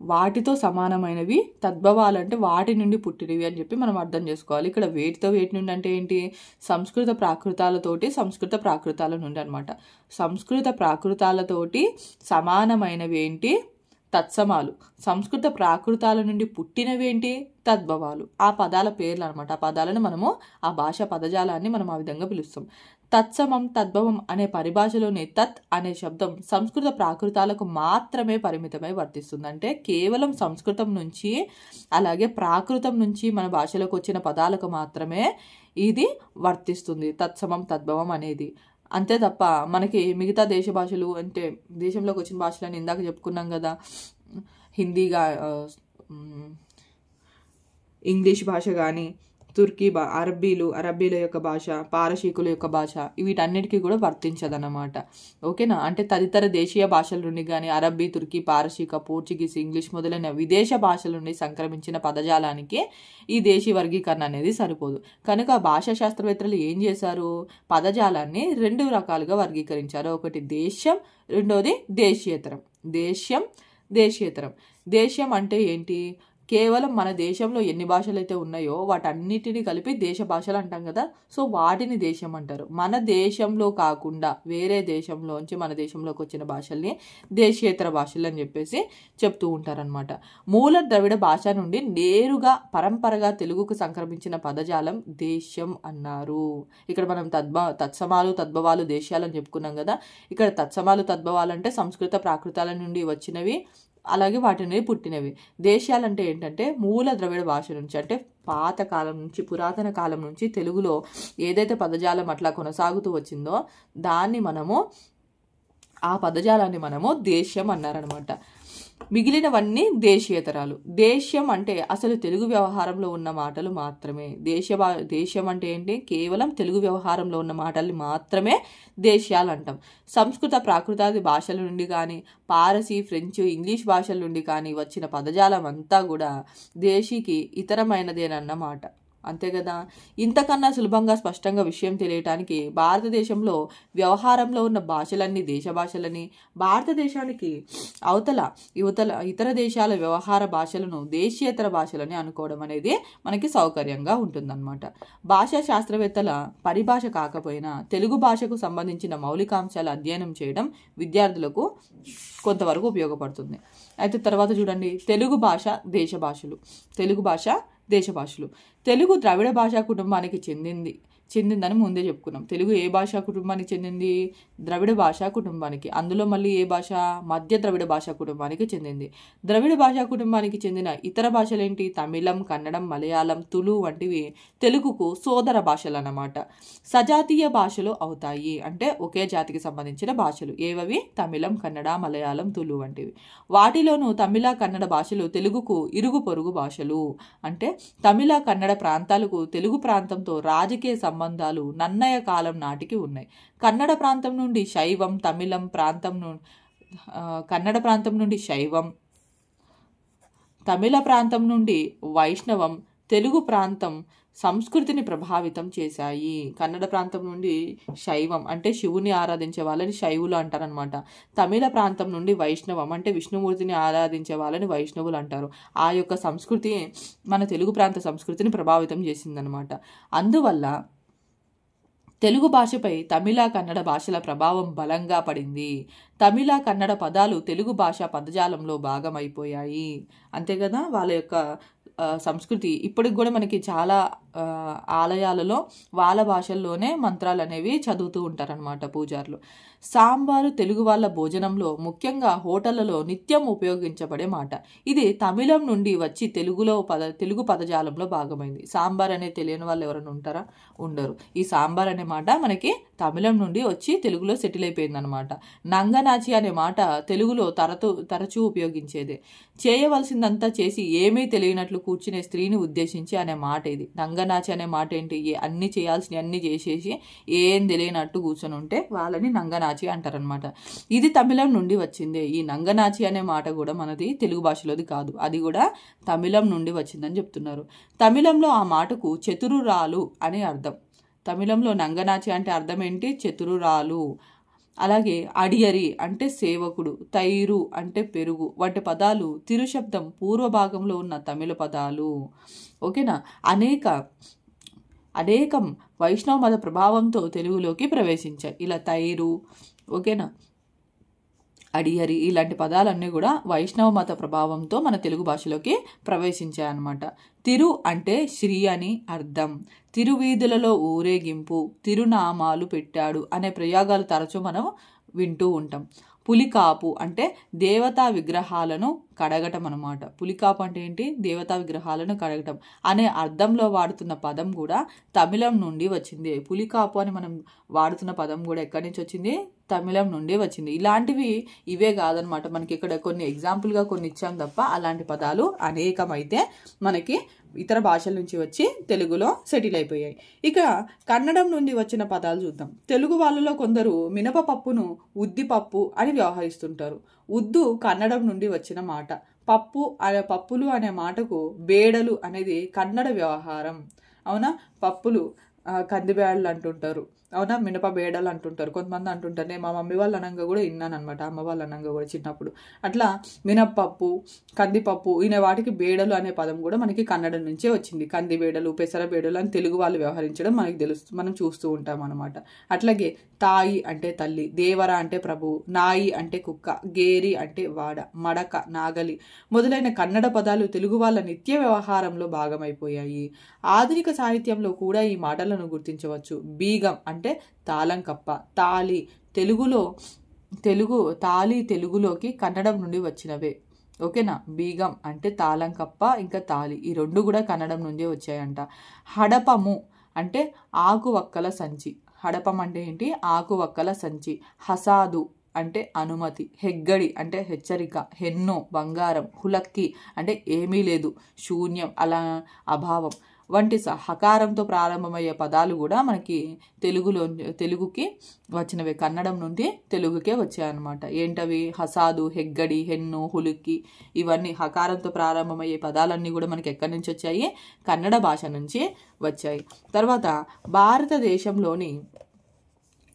వాటితో సమానమైనవి, తద్భవాలు అంటే వాటి నుండి పుట్టినవి అని చెప్పి మనం అర్థం చేసుకోవాలి. ఇక్కడ వేటి నుండి అంటే ఏంటి? సంస్కృత ప్రాకృతాల నుండి అనమాట. సంస్కృత ప్రాకృతాలతోటి సమానమైనవి ఏంటి? తత్సమాలు. సంస్కృత ప్రాకృతాల నుండి పుట్టినవి ఏంటి? తద్భవాలు. ఆ పదాల పేర్లు అనమాట. ఆ పదాలను మనము, ఆ భాషా పదజాలాన్ని మనం ఆ విధంగా పిలుస్తాం. తత్సమం తద్భవం అనే పరిభాషలోని తత్ అనే శబ్దం సంస్కృత ప్రాకృతాలకు మాత్రమే పరిమితమై వర్తిస్తుంది. అంటే కేవలం సంస్కృతం నుంచి అలాగే ప్రాకృతం నుంచి మన భాషలోకి వచ్చిన పదాలకు మాత్రమే ఇది వర్తిస్తుంది తత్సమం తద్భవం అనేది. అంతే తప్ప మనకి మిగతా దేశ భాషలు అంటే దేశంలోకి వచ్చిన భాషలని ఇందాక చెప్పుకున్నాం కదా, హిందీగా ఇంగ్లీష్ భాష కానీ తుర్కీ అరబ్బీల యొక్క భాష, పారసీకుల యొక్క భాష వీటన్నిటికీ కూడా వర్తించదన్నమాట. ఓకేనా. అంటే తదితర దేశీయ భాషల నుండి కానీ అరబ్బీ, తుర్కీ, పారసీక, పోర్చుగీస్, ఇంగ్లీష్ మొదలైన విదేశ భాషల నుండి సంక్రమించిన పదజాలానికి ఈ దేశీ వర్గీకరణ అనేది సరిపోదు. కనుక భాషా శాస్త్రవేత్తలు ఏం చేశారు, పదజాలాన్ని 2 రకాలుగా వర్గీకరించారు. ఒకటి దేశ్యం, రెండోది దేశీయేతరం. దేశీయేతరం దేశ్యం అంటే ఏంటి, కేవలం మన దేశంలో ఎన్ని భాషలు అయితే ఉన్నాయో వాటన్నిటిని కలిపి దేశ భాషలు అంటాం కదా, సో వాటిని దేశం అంటారు. మన దేశంలో కాకుండా వేరే దేశంలోంచి మన దేశంలోకి వచ్చిన భాషల్ని దేశీయేతర భాషలు అని చెప్పేసి చెప్తూ ఉంటారనమాట. మూల ద్రవిడ భాష నుండి నేరుగా పరంపరగా తెలుగుకు సంక్రమించిన పదజాలం దేశ్యం అన్నారు. ఇక్కడ మనం తత్సమాలు తద్భవాలు దేశాలు అని చెప్పుకున్నాం కదా, ఇక్కడ తత్సమాలు తద్భవాలు అంటే సంస్కృత ప్రాకృతాల నుండి వచ్చినవి అలాగే వాటిని పుట్టినవి. దేశాలంటే ఏంటంటే మూల ద్రవిడ భాష నుంచి, అంటే పాత కాలం నుంచి పురాతన కాలం నుంచి తెలుగులో ఏదైతే పదజాలం అట్లా కొనసాగుతూ వచ్చిందో దాన్ని ఆ పదజాలాన్ని దేశ్యం అన్నారనమాట. మిగిలినవన్నీ దేశీయేతరాలు. దేశ్యం అంటే అసలు తెలుగు వ్యవహారంలో ఉన్న మాటలు మాత్రమే. దేశ్యం అంటే ఏంటి, కేవలం తెలుగు వ్యవహారంలో ఉన్న మాటల్ని మాత్రమే దేశ్యాలు అంటాం. సంస్కృత ప్రాకృతాది భాషల నుండి కానీ పారసీ, ఫ్రెంచ్, ఇంగ్లీష్ భాషల నుండి కానీ వచ్చిన పదజాలం అంతా కూడా దేశీకి ఇతరమైనదేనన్నమాట. అంతే కదా. ఇంతకన్నా సులభంగా స్పష్టంగా విషయం తెలియటానికి భారతదేశంలో వ్యవహారంలో ఉన్న భాషలన్నీ దేశ భాషలని, భారతదేశానికి యువతల ఇతర దేశాల వ్యవహార భాషలను దేశీయేతర భాషలని అనుకోవడం అనేది మనకి సౌకర్యంగా ఉంటుందన్నమాట. భాషా శాస్త్రవేత్తల పరిభాష కాకపోయినా తెలుగు భాషకు సంబంధించిన మౌలికాంశాలు అధ్యయనం చేయడం విద్యార్థులకు కొంతవరకు ఉపయోగపడుతుంది. అయితే తర్వాత చూడండి, తెలుగు భాష దేశ భాషలు. తెలుగు ద్రవిడ భాషా కుటుంబానికి చెందిందని ముందే చెప్పుకున్నాం. తెలుగు ఏ భాషా కుటుంబానికి చెందింది, ద్రవిడ భాషా కుటుంబానికి. అందులో మళ్ళీ ఏ భాష, మధ్య ద్రవిడ భాషా కుటుంబానికి చెందింది. ద్రవిడ భాషా కుటుంబానికి చెందిన ఇతర భాషలేంటి, తమిళం, కన్నడం, మలయాళం, తులు వంటివి తెలుగుకు సోదర భాషలు అన్నమాట. సజాతీయ భాషలు అవుతాయి, అంటే ఒకే జాతికి సంబంధించిన భాషలు. ఏవవి, తమిళం, కన్నడ, మలయాళం, తులు వంటివి. వాటిలోనూ తమిళ, కన్నడ భాషలు తెలుగుకు ఇరుగు పొరుగు భాషలు. అంటే తమిళ, కన్నడ ప్రాంతాలకు తెలుగు ప్రాంతంతో రాజకీయ సంబంధాలు నన్నయ కాలం నాటికి ఉన్నాయి. కన్నడ ప్రాంతం నుండి శైవం, కన్నడ ప్రాంతం నుండి శైవం, తమిళ ప్రాంతం నుండి వైష్ణవం తెలుగు ప్రాంతం సంస్కృతిని ప్రభావితం చేశాయి. కన్నడ ప్రాంతం నుండి శైవం అంటే శివుని ఆరాధించే వాళ్ళని శైవులు అంటారనమాట. తమిళ ప్రాంతం నుండి వైష్ణవం అంటే విష్ణుమూర్తిని ఆరాధించే వాళ్ళని వైష్ణవులు అంటారు. ఆ యొక్క సంస్కృతి మన తెలుగు ప్రాంత సంస్కృతిని ప్రభావితం చేసిందనమాట. అందువల్ల తెలుగు భాషపై తమిళ, కన్నడ భాషల ప్రభావం బలంగా పడింది. తమిళ, కన్నడ పదాలు తెలుగు భాష పదజాలంలో భాగమైపోయాయి. అంతే కదా. వాళ్ళ యొక్క సంస్కృతి ఇప్పటికి కూడా మనకి చాలా ఆలయాలలో వాళ్ళ భాషల్లోనే మంత్రాలు అనేవి చదువుతూ ఉంటారనమాట పూజారులు. సాంబారు తెలుగు వాళ్ళ భోజనంలో ముఖ్యంగా హోటళ్లలో నిత్యం ఉపయోగించబడే మాట. ఇది తమిళం నుండి వచ్చి తెలుగు పదజాలంలో భాగమైంది. సాంబార్ అనేది తెలియని వాళ్ళు ఎవరైనా ఉంటారా? ఉండరు. ఈ సాంబార్ అనే మాట మనకి తమిళం నుండి వచ్చి తెలుగులో సెటిల్ అయిపోయింది అనమాట. నంగనాచి అనే మాట తెలుగులో తరచూ ఉపయోగించేదే. చేయవలసిందంతా చేసి ఏమీ తెలియనట్లు కూర్చునే స్త్రీని ఉద్దేశించి అనే మాట ఇది. నంగనాచి అనే మాట ఏంటి, అన్ని చేయాల్సినవి అన్ని చేసేసి ఏం తెలియనట్టు కూర్చొని ఉంటే వాళ్ళని నంగనాచి అంటారనమాట. ఇది తమిళం నుండి వచ్చిందే. ఈ నంగనాచి అనే మాట కూడా మనది తెలుగు భాషలోది కాదు, అది కూడా తమిళం నుండి వచ్చిందని చెప్తున్నారు. తమిళంలో ఆ మాటకు చతురురాలు అనే అర్థం. తమిళంలో నంగనాచి అంటే అర్థం ఏంటి, చతురురాలు. అలాగే అడియరి అంటే సేవకుడు, తైరు అంటే పెరుగు వంటి పదాలు తిరుశబ్దం పూర్వభాగంలో ఉన్న తమిళ పదాలు. ఓకేనా. అనేకం వైష్ణవ మత ప్రభావంతో తెలుగులోకి ప్రవేశించాయి. ఇలా తైరు, ఓకేనా, అడియరి ఇలాంటి పదాలన్నీ కూడా వైష్ణవ మత ప్రభావంతో మన తెలుగు భాషలోకి ప్రవేశించాయన్నమాట. తిరు అంటే శ్రీ అని అర్థం. తిరువీధులలో ఊరేగింపు, తిరునామాలు పెట్టాడు అనే ప్రయోగాలు తరచూ మనం వింటూ ఉంటాం. పులికాపు అంటే దేవతా విగ్రహాలను కడగటం అనమాట. పులికాపు అంటే ఏంటి? దేవతా విగ్రహాలను కడగటం అనే అర్థంలో వాడుతున్న పదం కూడా తమిళం నుండి వచ్చింది. పులికాపు అని మనం వాడుతున్న పదం కూడా ఎక్కడి నుంచి వచ్చింది? తమిళం నుండి వచ్చింది. ఇలాంటివి ఇవే కాదనమాట, మనకి ఇక్కడ కొన్ని ఎగ్జాంపుల్గా కొన్ని ఇచ్చాం తప్ప అలాంటి పదాలు అనేకమైతే మనకి ఇతర భాషల నుంచి వచ్చి తెలుగులో సెటిల్ అయిపోయాయి. ఇక కన్నడం నుండి వచ్చిన పదాలు చూద్దాం. తెలుగు వాళ్ళలో కొందరు మినపపప్పును ఉద్దిపప్పు అని వ్యవహరిస్తుంటారు. ఉద్దు కన్నడం నుండి వచ్చిన మాట. పప్పులు అనే మాటకు బేడలు అనేది కన్నడ వ్యవహారం. అవునా? పప్పులు కందిబేడలు అంటుంటారు. అవునా? మినప బేడలు అంటుంటారు. కొంతమంది అంటుంటారు. నేను మా మమ్మీ వాళ్ళు అనంగా కూడా విన్నాను అనమాట, అమ్మ వాళ్ళు అనంగా కూడా చిన్నప్పుడు. అట్లా మినప్పప్పు, కందిపప్పు ఈయన వాటికి బేడలు అనే పదం కూడా మనకి కన్నడం నుంచే వచ్చింది. కంది బేడలు, పెసర బేడలు అని తెలుగు వాళ్ళు వ్యవహరించడం మనకి మనం చూస్తూ ఉంటాం అనమాట. అట్లాగే తాయి అంటే తల్లి, దేవర అంటే ప్రభు, నాయి అంటే కుక్క, గేరి అంటే వాడ, మడక నాగలి మొదలైన కన్నడ పదాలు తెలుగు వాళ్ళ నిత్య వ్యవహారంలో భాగమైపోయాయి. ఆధునిక సాహిత్యంలో కూడా ఈ మాటలను గుర్తించవచ్చు. బీగం అంటే తాళం కప్ప, తాళి తెలుగులోకి కన్నడం నుండి వచ్చినవే. ఓకేనా? బీగం అంటే తాళం కప్ప, ఇంకా తాళి ఈ రెండు కూడా కన్నడం నుండి వచ్చాయంట. హడపము అంటే ఆకువక్కల సంచి. హడపం అంటే ఏంటి? ఆకువక్కల సంచి. హసాదు అంటే అనుమతి. హెగ్గడి అంటే హెచ్చరిక. హెన్నో బంగారం. హులక్కి అంటే ఏమీ లేదు, శూన్యం, అభావం వంటి హకారంతో ప్రారంభమయ్యే పదాలు కూడా మనకి తెలుగుకి వచ్చినవే. కన్నడం నుండి తెలుగుకే వచ్చాయన్నమాట. ఏంటవి? హసాదు, హెగ్గడి, హెన్ను, హులుక్కి ఇవన్నీ హకారంతో ప్రారంభమయ్యే పదాలన్నీ కూడా మనకి ఎక్కడి నుంచి వచ్చాయి? కన్నడ భాష నుంచి వచ్చాయి. తర్వాత భారతదేశంలోని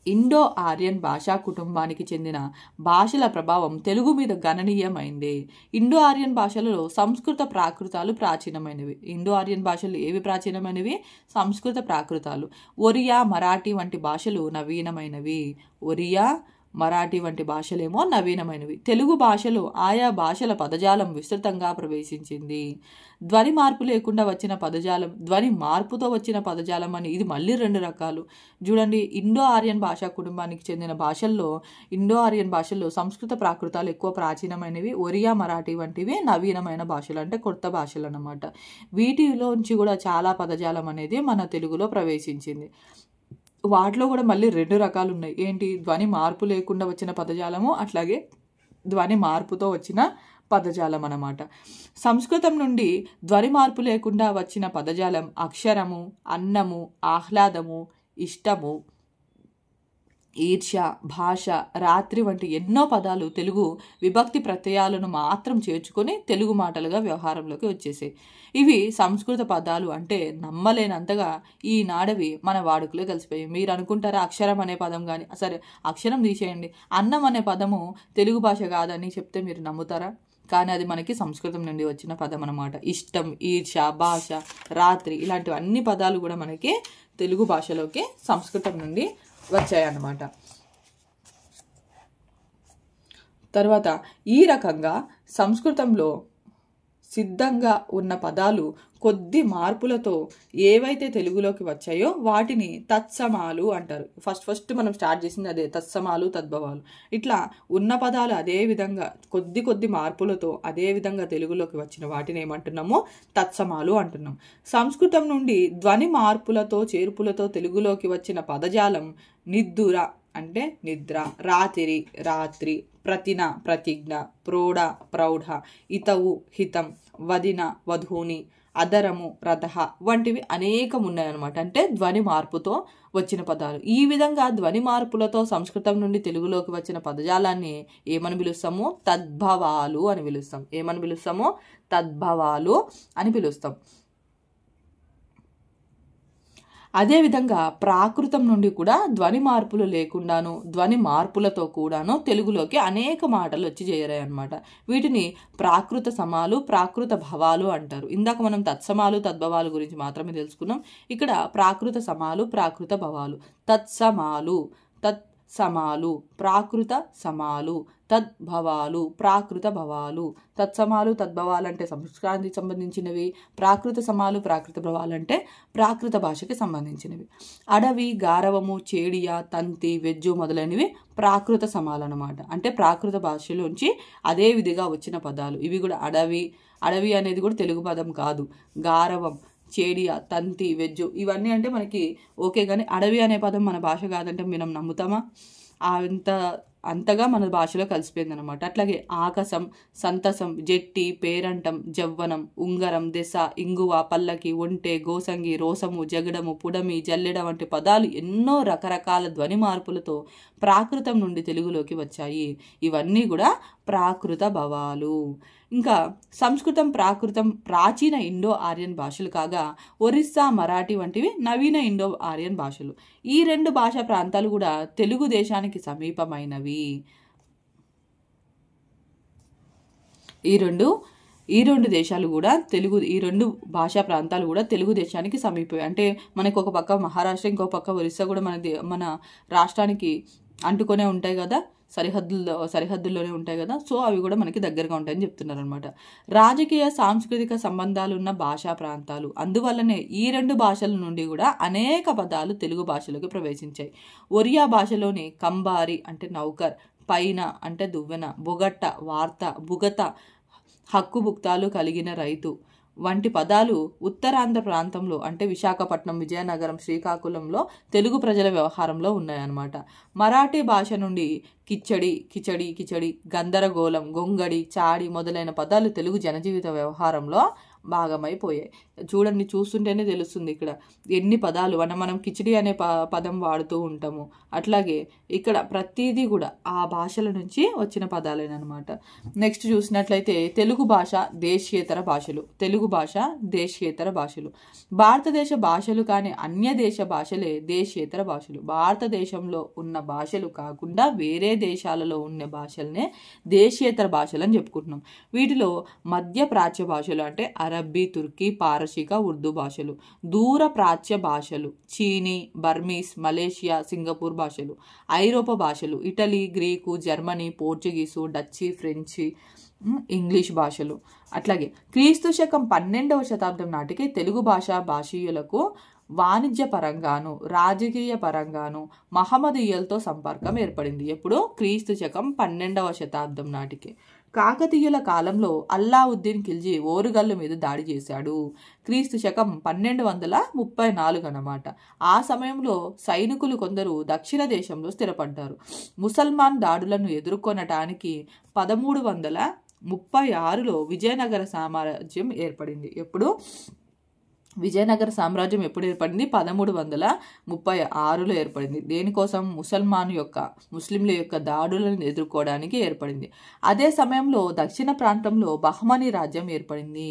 ఇండో ఆర్యన్ భాషా కుటుంబానికి చెందిన భాషల ప్రభావం తెలుగు మీద గణనీయమైంది. ఇండో ఆర్యన్ భాషలలో సంస్కృత ప్రాకృతాలు ప్రాచీనమైనవి. ఇండో ఆర్యన్ భాషలు ఏవి ప్రాచీనమైనవి? సంస్కృత ప్రాకృతాలు. ఒరియా, మరాఠీ వంటి భాషలు నవీనమైనవి. ఒరియా, మరాఠీ వంటి భాషలేమో నవీనమైనవి. తెలుగు భాషలో ఆయా భాషల పదజాలం విస్తృతంగా ప్రవేశించింది. ధ్వని మార్పు లేకుండా వచ్చిన పదజాలం, ధ్వని మార్పుతో వచ్చిన పదజాలం అని ఇది మళ్ళీ రెండు రకాలు. చూడండి, ఇండో ఆర్యన్ భాషా కుటుంబానికి చెందిన ఇండో ఆర్యన్ భాషల్లో సంస్కృత ప్రాకృతాలు ఎక్కువ ప్రాచీనమైనవి. ఒరియా, మరాఠీ వంటివి నవీనమైన భాషలు, అంటే కొత్త భాషలు అన్నమాట. వీటిలోంచి కూడా చాలా పదజాలం అనేది మన తెలుగులో ప్రవేశించింది. వాటిలో కూడా మళ్ళీ రెండు రకాలు ఉన్నాయి. ఏంటి? ధ్వని మార్పు లేకుండా వచ్చిన పదజాలము, అట్లాగే ధ్వని మార్పుతో వచ్చిన పదజాలం అన్నమాట. సంస్కృతం నుండి ధ్వని మార్పు లేకుండా వచ్చిన పదజాలం అక్షరము, అన్నము, ఆహ్లాదము, ఇష్టము, ఈర్ష్య, భాష, రాత్రి వంటి ఎన్నో పదాలు తెలుగు విభక్తి ప్రత్యయాలను మాత్రం చేర్చుకొని తెలుగు మాటలుగా వ్యవహారంలోకి వచ్చేసాయి. ఇవి సంస్కృత పదాలు అంటే నమ్మలేనంతగా ఈనాడవి మన వాడుకలో కలిసిపోయాయి. మీరు అనుకుంటారా అక్షరం అనే పదం కానీ, సరే అక్షరం తీసేయండి, అన్నం అనే పదము తెలుగు భాష కాదని చెప్తే మీరు నమ్ముతారా? కానీ అది మనకి సంస్కృతం నుండి వచ్చిన పదం అన్నమాట. ఇష్టం, ఈర్ష, భాష, రాత్రి ఇలాంటివి అన్ని పదాలు కూడా మనకి తెలుగు భాషలోకి సంస్కృతం నుండి వచ్చాయన్నమాట. తర్వాత ఈ రకంగా సంస్కృతంలో సిద్ధంగా ఉన్న పదాలు కొద్ది మార్పులతో ఏవైతే తెలుగులోకి వచ్చాయో వాటిని తత్సమాలు అంటారు. ఫస్ట్ మనం స్టార్ట్ చేసింది అదే, తత్సమాలు, తద్భవాలు. ఇట్లా ఉన్న పదాలు అదే విధంగా కొద్ది మార్పులతో అదే విధంగా తెలుగులోకి వచ్చిన వాటిని ఏమంటున్నామో తత్సమాలు అంటున్నాం. సంస్కృతం నుండి ధ్వని మార్పులతో చేర్పులతో తెలుగులోకి వచ్చిన పదజాలం నిద్దుర అంటే నిద్ర, రాత్రి, ప్రతిన ప్రతిజ్ఞ, ప్రోఢ ప్రౌఢ, ఇతవు హితం, వదిన వధూని, అదరము రథ వంటివి అనేకం ఉన్నాయన్నమాట. అంటే ధ్వని మార్పుతో వచ్చిన పదాలు. ఈ విధంగా ధ్వని మార్పులతో సంస్కృతం నుండి తెలుగులోకి వచ్చిన పదజాలాన్ని ఏమని పిలుస్తాము? తద్భవాలు అని పిలుస్తాం. ఏమని పిలుస్తాము? తద్భవాలు అని పిలుస్తాం. అదేవిధంగా ప్రాకృతం నుండి కూడా ధ్వని మార్పులు లేకుండాను ధ్వని మార్పులతో కూడాను తెలుగులోకి అనేక మాటలు వచ్చి చేరాయి అన్నమాట. వీటిని ప్రాకృత సమాలు, ప్రాకృత భవాలు అంటారు. ఇందాక మనం తత్సమాలు, తద్భవాలు గురించి మాత్రమే తెలుసుకున్నాం. ఇక్కడ ప్రాకృత సమాలు, ప్రాకృత భవాలు. తత్సమాలు సమాలు ప్రాకృత సమాలు, తద్భవాలు ప్రాకృత భవాలు. తత్సమాలు తద్భవాలు అంటే సంస్కృతానికి సంబంధించినవి, ప్రాకృత సమాలు ప్రాకృత భవాలు అంటే ప్రాకృత భాషకి సంబంధించినవి. అడవి, గారవము, చేడియ, తంతి, వెజ్జు మొదలైనవి ప్రాకృత సమాలు అన్నమాట. అంటే ప్రాకృత భాషలోంచి అదే విధిగా వచ్చిన పదాలు. ఇవి కూడా అడవి అనేది కూడా తెలుగు పదం కాదు. గారవం, చేడియ, తంతి, వెజ్జు ఇవన్నీ అంటే మనకి ఓకే, కానీ అడవి అనే పదం మన భాష కాదంటే మనం నమ్ముతామా? అంతగా మన భాషలో కలిసిపోయింది అనమాట. అట్లాగే ఆకసం, సంతసం, జెట్టి, పేరంటం, జవ్వనం, ఉంగరం, దెస, ఇంగువ, పల్లకి, ఒంటె, గోసంగి, రోసము, జగడము, పుడమి, జల్లెడ వంటి పదాలు ఎన్నో రకరకాల ధ్వని మార్పులతో ప్రాకృతం నుండి తెలుగులోకి వచ్చాయి. ఇవన్నీ కూడా ప్రాకృత భవాలు. ఇంకా సంస్కృతం, ప్రాకృతం ప్రాచీన ఇండో ఆర్యన్ భాషలు కాగా ఒరిస్సా, మరాఠీ వంటివి నవీన ఇండో ఆర్యన్ భాషలు. ఈ రెండు భాషా ప్రాంతాలు కూడా తెలుగు దేశానికి సమీపమైనవి. ఈ రెండు దేశాలు కూడా ఈ రెండు భాషా ప్రాంతాలు కూడా తెలుగు దేశానికి సమీపమే. అంటే మనకు ఒక పక్క మహారాష్ట్ర, ఇంకో పక్క ఒరిస్సా కూడా మన రాష్ట్రానికి అంటుకొనే ఉంటాయి కదా, సరిహద్దుల్లోనే ఉంటాయి కదా. సో అవి కూడా మనకి దగ్గరగా ఉంటాయని చెప్తున్నారు అనమాట. రాజకీయ, సాంస్కృతిక సంబంధాలు ఉన్న భాషా ప్రాంతాలు. అందువల్లనే ఈ రెండు భాషల నుండి కూడా అనేక పదాలు తెలుగు భాషలోకి ప్రవేశించాయి. ఒరియా భాషలోని కంబారి అంటే నౌకర్, పైన అంటే దువ్వెన, బొగట్ట వార్త, బుగత హక్కుభుక్తాలు కలిగిన రైతు వంటి పదాలు ఉత్తరాంధ్ర ప్రాంతంలో అంటే విశాఖపట్నం, విజయనగరం, శ్రీకాకుళంలో తెలుగు ప్రజల వ్యవహారంలో ఉన్నాయన్నమాట. మరాఠీ భాష నుండి కిచడి, గందరగోళం, గొంగడి, చాడి మొదలైన పదాలు తెలుగు జనజీవిత వ్యవహారంలో భాగమైపోయాయి. చూస్తుంటేనే తెలుస్తుంది ఇక్కడ ఎన్ని పదాలు. మనం కిచిడి అనే పదం వాడుతూ ఉంటాము. అట్లాగే ఇక్కడ ప్రతిదీ కూడా ఆ భాషల నుంచి వచ్చిన పదాలేనమాట. నెక్స్ట్ చూసినట్లయితే తెలుగు భాష దేశీయేతర భాషలు. భారతదేశ భాషలు కానీ అన్య దేశ భాషలే దేశీయేతర భాషలు. భారతదేశంలో ఉన్న భాషలు కాకుండా వేరే దేశాలలో ఉన్న భాషలనే దేశీయేతర భాషలు అని చెప్పుకుంటున్నాం. వీటిలో మధ్య ప్రాచ్య భాషలు అంటే అరబ్బీ, తుర్కీ, పారసీక, ఉర్దూ భాషలు. దూర ప్రాచ్య భాషలు చీనీ, బర్మీస్, మలేషియా, సింగపూర్ భాషలు. ఐరోపా భాషలు ఇటలీ, గ్రీకు, జర్మనీ, పోర్చుగీసు, డచ్చి, ఫ్రెంచి, ఇంగ్లీష్ భాషలు. అట్లాగే క్రీస్తు శకం 12వ శతాబ్దం నాటికి తెలుగు భాషీయులకు వాణిజ్య పరంగాను రాజకీయ పరంగాను మహమ్మదీయులతో సంపర్కం ఏర్పడింది. ఎప్పుడు? క్రీస్తు శకం 12వ శతాబ్దం నాటికి. కాకతీయుల కాలంలో అల్లావుద్దీన్ ఖిల్జీ ఓరుగల్లు మీద దాడి చేశాడు. క్రీస్తు శకం 1234 అన్నమాట. ఆ సమయంలో సైనికులు కొందరు దక్షిణ దేశంలో స్థిరపడ్డారు. ముసల్మాన్ దాడులను ఎదుర్కొనటానికి 1336లో విజయనగర సామ్రాజ్యం ఏర్పడింది. విజయనగర సామ్రాజ్యం ఎప్పుడు ఏర్పడింది? 1336లో ఏర్పడింది. దేనికోసం? ముస్లింల యొక్క దాడులను ఎదుర్కోవడానికి ఏర్పడింది. అదే సమయంలో దక్షిణ ప్రాంతంలో బహమనీ రాజ్యం ఏర్పడింది.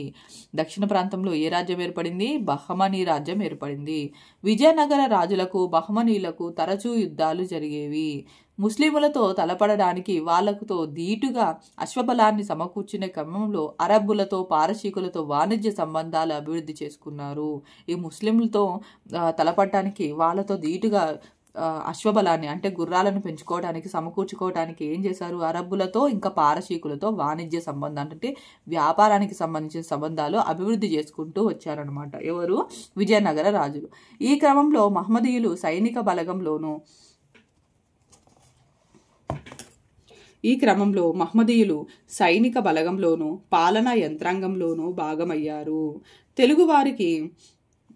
దక్షిణ ప్రాంతంలో ఏ రాజ్యం ఏర్పడింది? బహమనీ రాజ్యం ఏర్పడింది. విజయనగర రాజులకు బహమనీలకు తరచూ యుద్ధాలు జరిగేవి. ముస్లిములతో తలపడడానికి వాళ్లతో ధీటుగా అశ్వబలాన్ని సమకూర్చునే క్రమంలో అరబ్బులతో, పారసీకులతో వాణిజ్య సంబంధాలు అభివృద్ధి చేసుకున్నారు. ఈ ముస్లింలతో తలపడటానికి వాళ్ళతో ధీటుగా అశ్వబలాన్ని అంటే గుర్రాలను పెంచుకోవడానికి, సమకూర్చుకోవడానికి ఏం చేశారు? అరబ్బులతో ఇంకా పారసీకులతో వాణిజ్య సంబంధాలు అంటే వ్యాపారానికి సంబంధించిన సంబంధాలు అభివృద్ధి చేసుకుంటూ వచ్చారనమాట. ఎవరు? విజయనగర రాజులు. ఈ క్రమంలో మహమ్మదీయులు సైనిక బలగంలోనూ పాలనా యంత్రాంగంలోనూ భాగమయ్యారు. తెలుగువారికి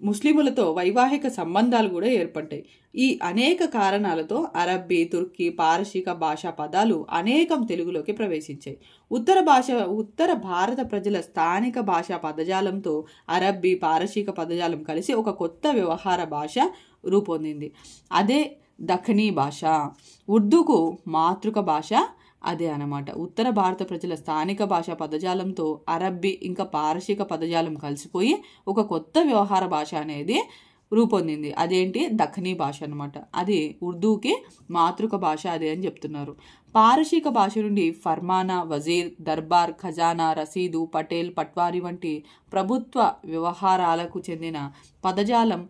ముస్లిములతో వైవాహిక సంబంధాలు కూడా ఏర్పడ్డాయి. ఈ అనేక కారణాలతో అరబ్బీ, తుర్కీ, పారసీక భాషా పదాలు అనేకం తెలుగులోకి ప్రవేశించాయి. ఉత్తర భారత ప్రజల స్థానిక భాషా పదజాలంతో అరబ్బీ, పారసీక పదజాలం కలిసి ఒక కొత్త వ్యవహార భాష రూపొందింది. అదే దఖనీ భాష. ఉర్దూకు మాతృక భాష అదే అన్నమాట. ఉత్తర భారత ప్రజల స్థానిక భాషా పదజాలంతో అరబ్బీ ఇంకా పారసీక పదజాలం కలిసిపోయి ఒక కొత్త వ్యవహార భాష అనేది రూపొందింది. అదేంటి? దఖనీ భాష అనమాట. అది ఉర్దూకి మాతృక భాష అదే అని చెప్తున్నారు. పారసీక భాష నుండి ఫర్మానా, వజీర్, దర్బార్, ఖజానా, రసీదు, పటేల్, పట్వారీ వంటి ప్రభుత్వ వ్యవహారాలకు చెందిన పదజాలం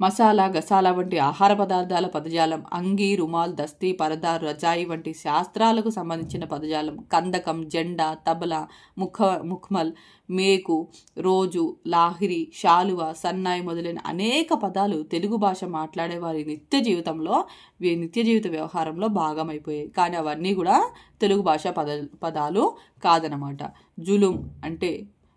మసాలా, గసాలా వంటి ఆహార పదార్థాల పదజాలం, అంగీ, రుమాల్, దస్తీ, పరదా, రజాయి వంటి శాస్త్రాలకు సంబంధించిన పదజాలం, కందకం, జెండా, తబలా, ముఖ్మల్, మేకు, రోజు, లాహిరి, శాలువ, సన్నాయి మొదలైన అనేక పదాలు తెలుగు భాష మాట్లాడే వారి నిత్య జీవిత వ్యవహారంలో భాగమైపోయాయి. కానీ అవన్నీ కూడా తెలుగు భాష పదాలు కాదనమాట. జులుం అంటే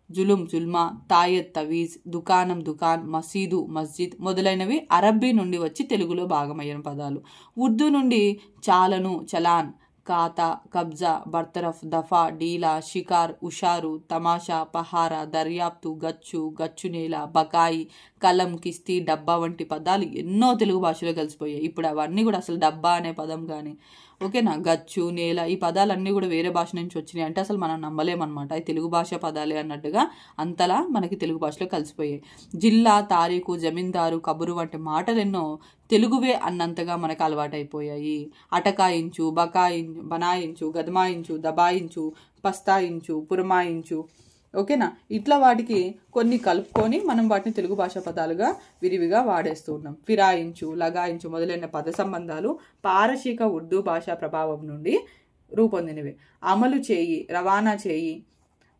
జుల్మా, తాయత్, తవీజ్, దుకాణం, దుకాన్, మసీదు, మస్జిద్ మొదలైనవి అరబ్బీ నుండి వచ్చి తెలుగులో భాగమయ్యిన పదాలు. ఉర్దూ నుండి చాలను, చలాన్, ఖాతా, కబ్జా, బర్తరఫ్, దఫా, డీలా, షికార్, ఉషారు, తమాషా, పహారా, దర్యాప్తు, గచ్చునేల, బకాయి, కలం, కిస్తీ, డబ్బా వంటి పదాలు ఎన్నో తెలుగు భాషలో కలిసిపోయాయి. ఇప్పుడు అవన్నీ కూడా అసలు డబ్బా అనే పదం కానీ, ఓకేనా, గచ్చు, నేల, ఈ పదాలన్నీ కూడా వేరే భాష నుంచి వచ్చినాయి అంటే అసలు మనం నమ్మలేమన్నమాట. అవి తెలుగు భాష పదాలే అన్నట్టుగా అంతలా మనకి తెలుగు భాషలో కలిసిపోయాయి. జిల్లా, తారీఖు, జమీందారు, కబురు వంటి మాటలు ఎన్నో తెలుగువే అన్నంతగా మనకు అలవాటైపోయాయి. అటకాయించు, బనాయించు, గదమాయించు, దబాయించు, పస్తాయించు, పురమాయించు, ఓకేనా, ఇట్లా వాటికి కొన్ని కలుపుకొని మనం వాటిని తెలుగు భాష పదాలుగా విరివిగా వాడేస్తూ ఉన్నాం. ఫిరాయించు, లగాయించు మొదలైన పద సంబంధాలు పారశీక ఉర్దూ భాషా ప్రభావం నుండి రూపొందినవి. అమలు చేయి, రవాణా చేయి,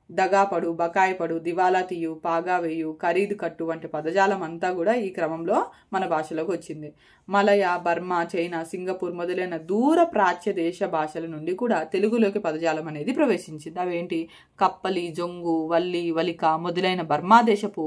దగాపడు, బకాయిపడు, దివాలా తీయు, పాగా వేయు, ఖరీదు కట్టు వంటి పదజాలం అంతా కూడా ఈ క్రమంలో మన భాషలోకి వచ్చింది. మలయ, బర్మా, చైనా, సింగపూర్ మొదలైన దూర ప్రాచ్య దేశ భాషల నుండి కూడా తెలుగులోకి పదజాలం అనేది ప్రవేశించింది. అవేంటి? కప్పలి, జొంగు, వల్లి, వలిక మొదలైన బర్మా దేశపు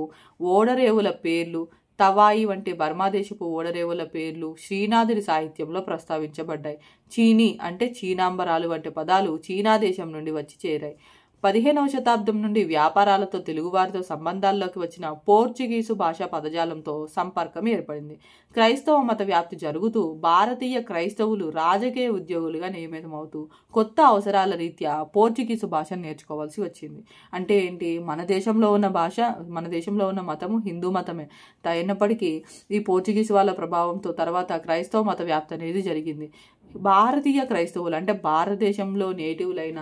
ఓడరేవుల పేర్లు, తవాయి వంటి బర్మాదేశపు ఓడరేవుల పేర్లు శ్రీనాథుడి సాహిత్యంలో ప్రస్తావించబడ్డాయి. చీనీ అంటే చీనాంబరాలు వంటి పదాలు చీనా దేశం నుండి వచ్చి చేరాయి. 15వ శతాబ్దం నుండి వ్యాపారాలతో తెలుగువారితో సంబంధాల్లోకి వచ్చిన పోర్చుగీసు భాషా పదజాలంతో సంపర్కం ఏర్పడింది. క్రైస్తవ మత వ్యాప్తి జరుగుతూ భారతీయ క్రైస్తవులు రాజకీయ ఉద్యోగులుగా నియమితమవుతూ కొత్త అవసరాల రీత్యా పోర్చుగీసు భాషను నేర్చుకోవాల్సి వచ్చింది. అంటే ఏంటి? మన దేశంలో ఉన్న మతము హిందూ మతమే అయినప్పటికీ ఈ పోర్చుగీసు వాళ్ళ ప్రభావంతో తర్వాత క్రైస్తవ మత వ్యాప్తి అనేది జరిగింది. భారతీయ క్రైస్తవులు అంటే భారతదేశంలో నేటివ్లైన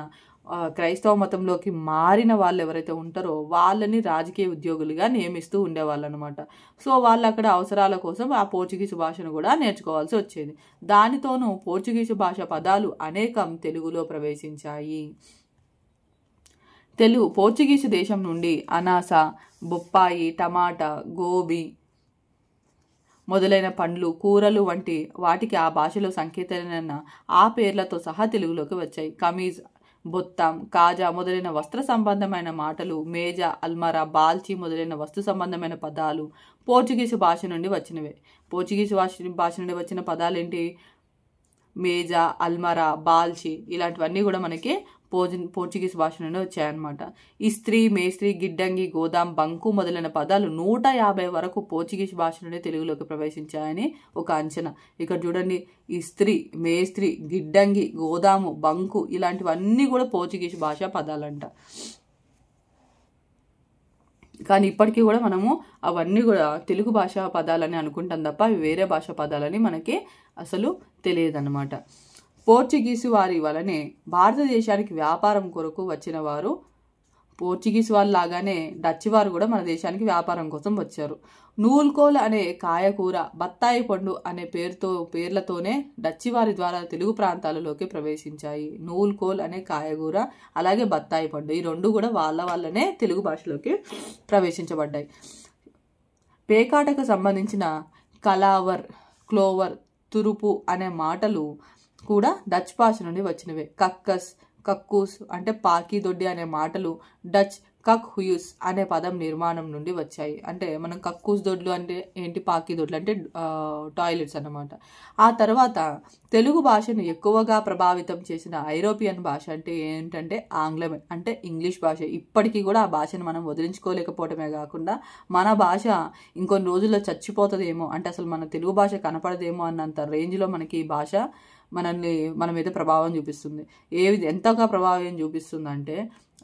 క్రైస్తవ మతంలోకి మారిన వాళ్ళు ఎవరైతే ఉంటారో వాళ్ళని రాజకీయ ఉద్యోగులుగా నియమిస్తూ ఉండేవాళ్ళు అనమాట. సో వాళ్ళు అక్కడ అవసరాల కోసం ఆ పోర్చుగీసు భాషను కూడా నేర్చుకోవాల్సి వచ్చేది. దానితోనూ పోర్చుగీసు భాష పదాలు అనేకం తెలుగులో ప్రవేశించాయి. పోర్చుగీసు దేశం నుండి అనాస, బొప్పాయి, టమాటా, గోబీ మొదలైన పండ్లు, కూరలు వంటి వాటికి ఆ భాషలో సంకేతమైన ఆ పేర్లతో సహా తెలుగులోకి వచ్చాయి. కమీజ్, బొత్తం, కాజా మొదలైన వస్త్ర సంబంధమైన మాటలు, మేజ, అల్మరా, బాల్చి మొదలైన వస్తు సంబంధమైన పదాలు పోర్చుగీసు భాష నుండి వచ్చినవే. పోర్చుగీసు భాష నుండి వచ్చిన పదాలు ఏంటి? మేజా, అల్మరా, బాల్చి ఇలాంటివన్నీ కూడా మనకి పోర్చుగీస్ భాష నుండి వచ్చాయన్నమాట. ఇస్త్రీ, మేస్త్రీ, గిడ్డంగి, గోదాం, బంకు మొదలైన పదాలు 150 వరకు పోర్చుగీస్ భాష నుండి తెలుగులోకి ప్రవేశించాయని ఒక అంచనా. ఇక్కడ చూడండి, ఇస్త్రీ, మేస్త్రీ, గిడ్డంగి, గోదాము, బంకు ఇలాంటివన్నీ కూడా పోర్చుగీస్ భాష పదాలంట. కానీ ఇప్పటికీ కూడా మనము అవన్నీ కూడా తెలుగు భాషా పదాలని అనుకుంటాం తప్ప అవి వేరే భాషా పదాలని మనకి అసలు తెలియదన్నమాట. పోర్చుగీసు వారి వలనే భారతదేశానికి వ్యాపారం కొరకు వచ్చిన వారు పోర్చుగీస్ వాళ్ళ లాగానే డచ్ వారు కూడా మన దేశానికి వ్యాపారం కోసం వచ్చారు. నూల్కోల్ అనే కాయకూర, బత్తాయి పండు అనే పేర్లతోనే డచ్చి వారి ద్వారా తెలుగు ప్రాంతాలలోకి ప్రవేశించాయి. నూల్కోల్ అనే కాయకూర అలాగే బత్తాయి పండు ఈ రెండు కూడా వాళ్ళనే తెలుగు భాషలోకి ప్రవేశించబడ్డాయి. పేకాటకు సంబంధించిన కలావర్, క్లోవర్, తురుపు అనే మాటలు కూడా డచ్ భాష నుండి వచ్చినవే. కక్కూస్ అంటే పాకి దొడ్డి అనే మాటలు డచ్ కక్ హుయూస్ అనే పదం నిర్మాణం నుండి వచ్చాయి. అంటే మనం కక్కూస్ దొడ్లు అంటే ఏంటి? పాకి దొడ్లు అంటే టాయిలెట్స్ అన్నమాట. ఆ తర్వాత తెలుగు భాషను ఎక్కువగా ప్రభావితం చేసిన ఐరోపియన్ భాష అంటే ఏంటంటే ఆంగ్లమే, అంటే ఇంగ్లీష్ భాష. ఇప్పటికీ కూడా ఆ భాషను మనం వదిలించుకోలేకపోవటమే కాకుండా మన భాష ఇంకొన్ని రోజుల్లో చచ్చిపోతుందేమో, అంటే అసలు మన తెలుగు భాష కనపడదేమో అన్నంత రేంజ్లో మనకి ఈ భాష మన మీద ప్రభావం చూపిస్తుంది. ఎంతగా ప్రభావం చూపిస్తుందంటే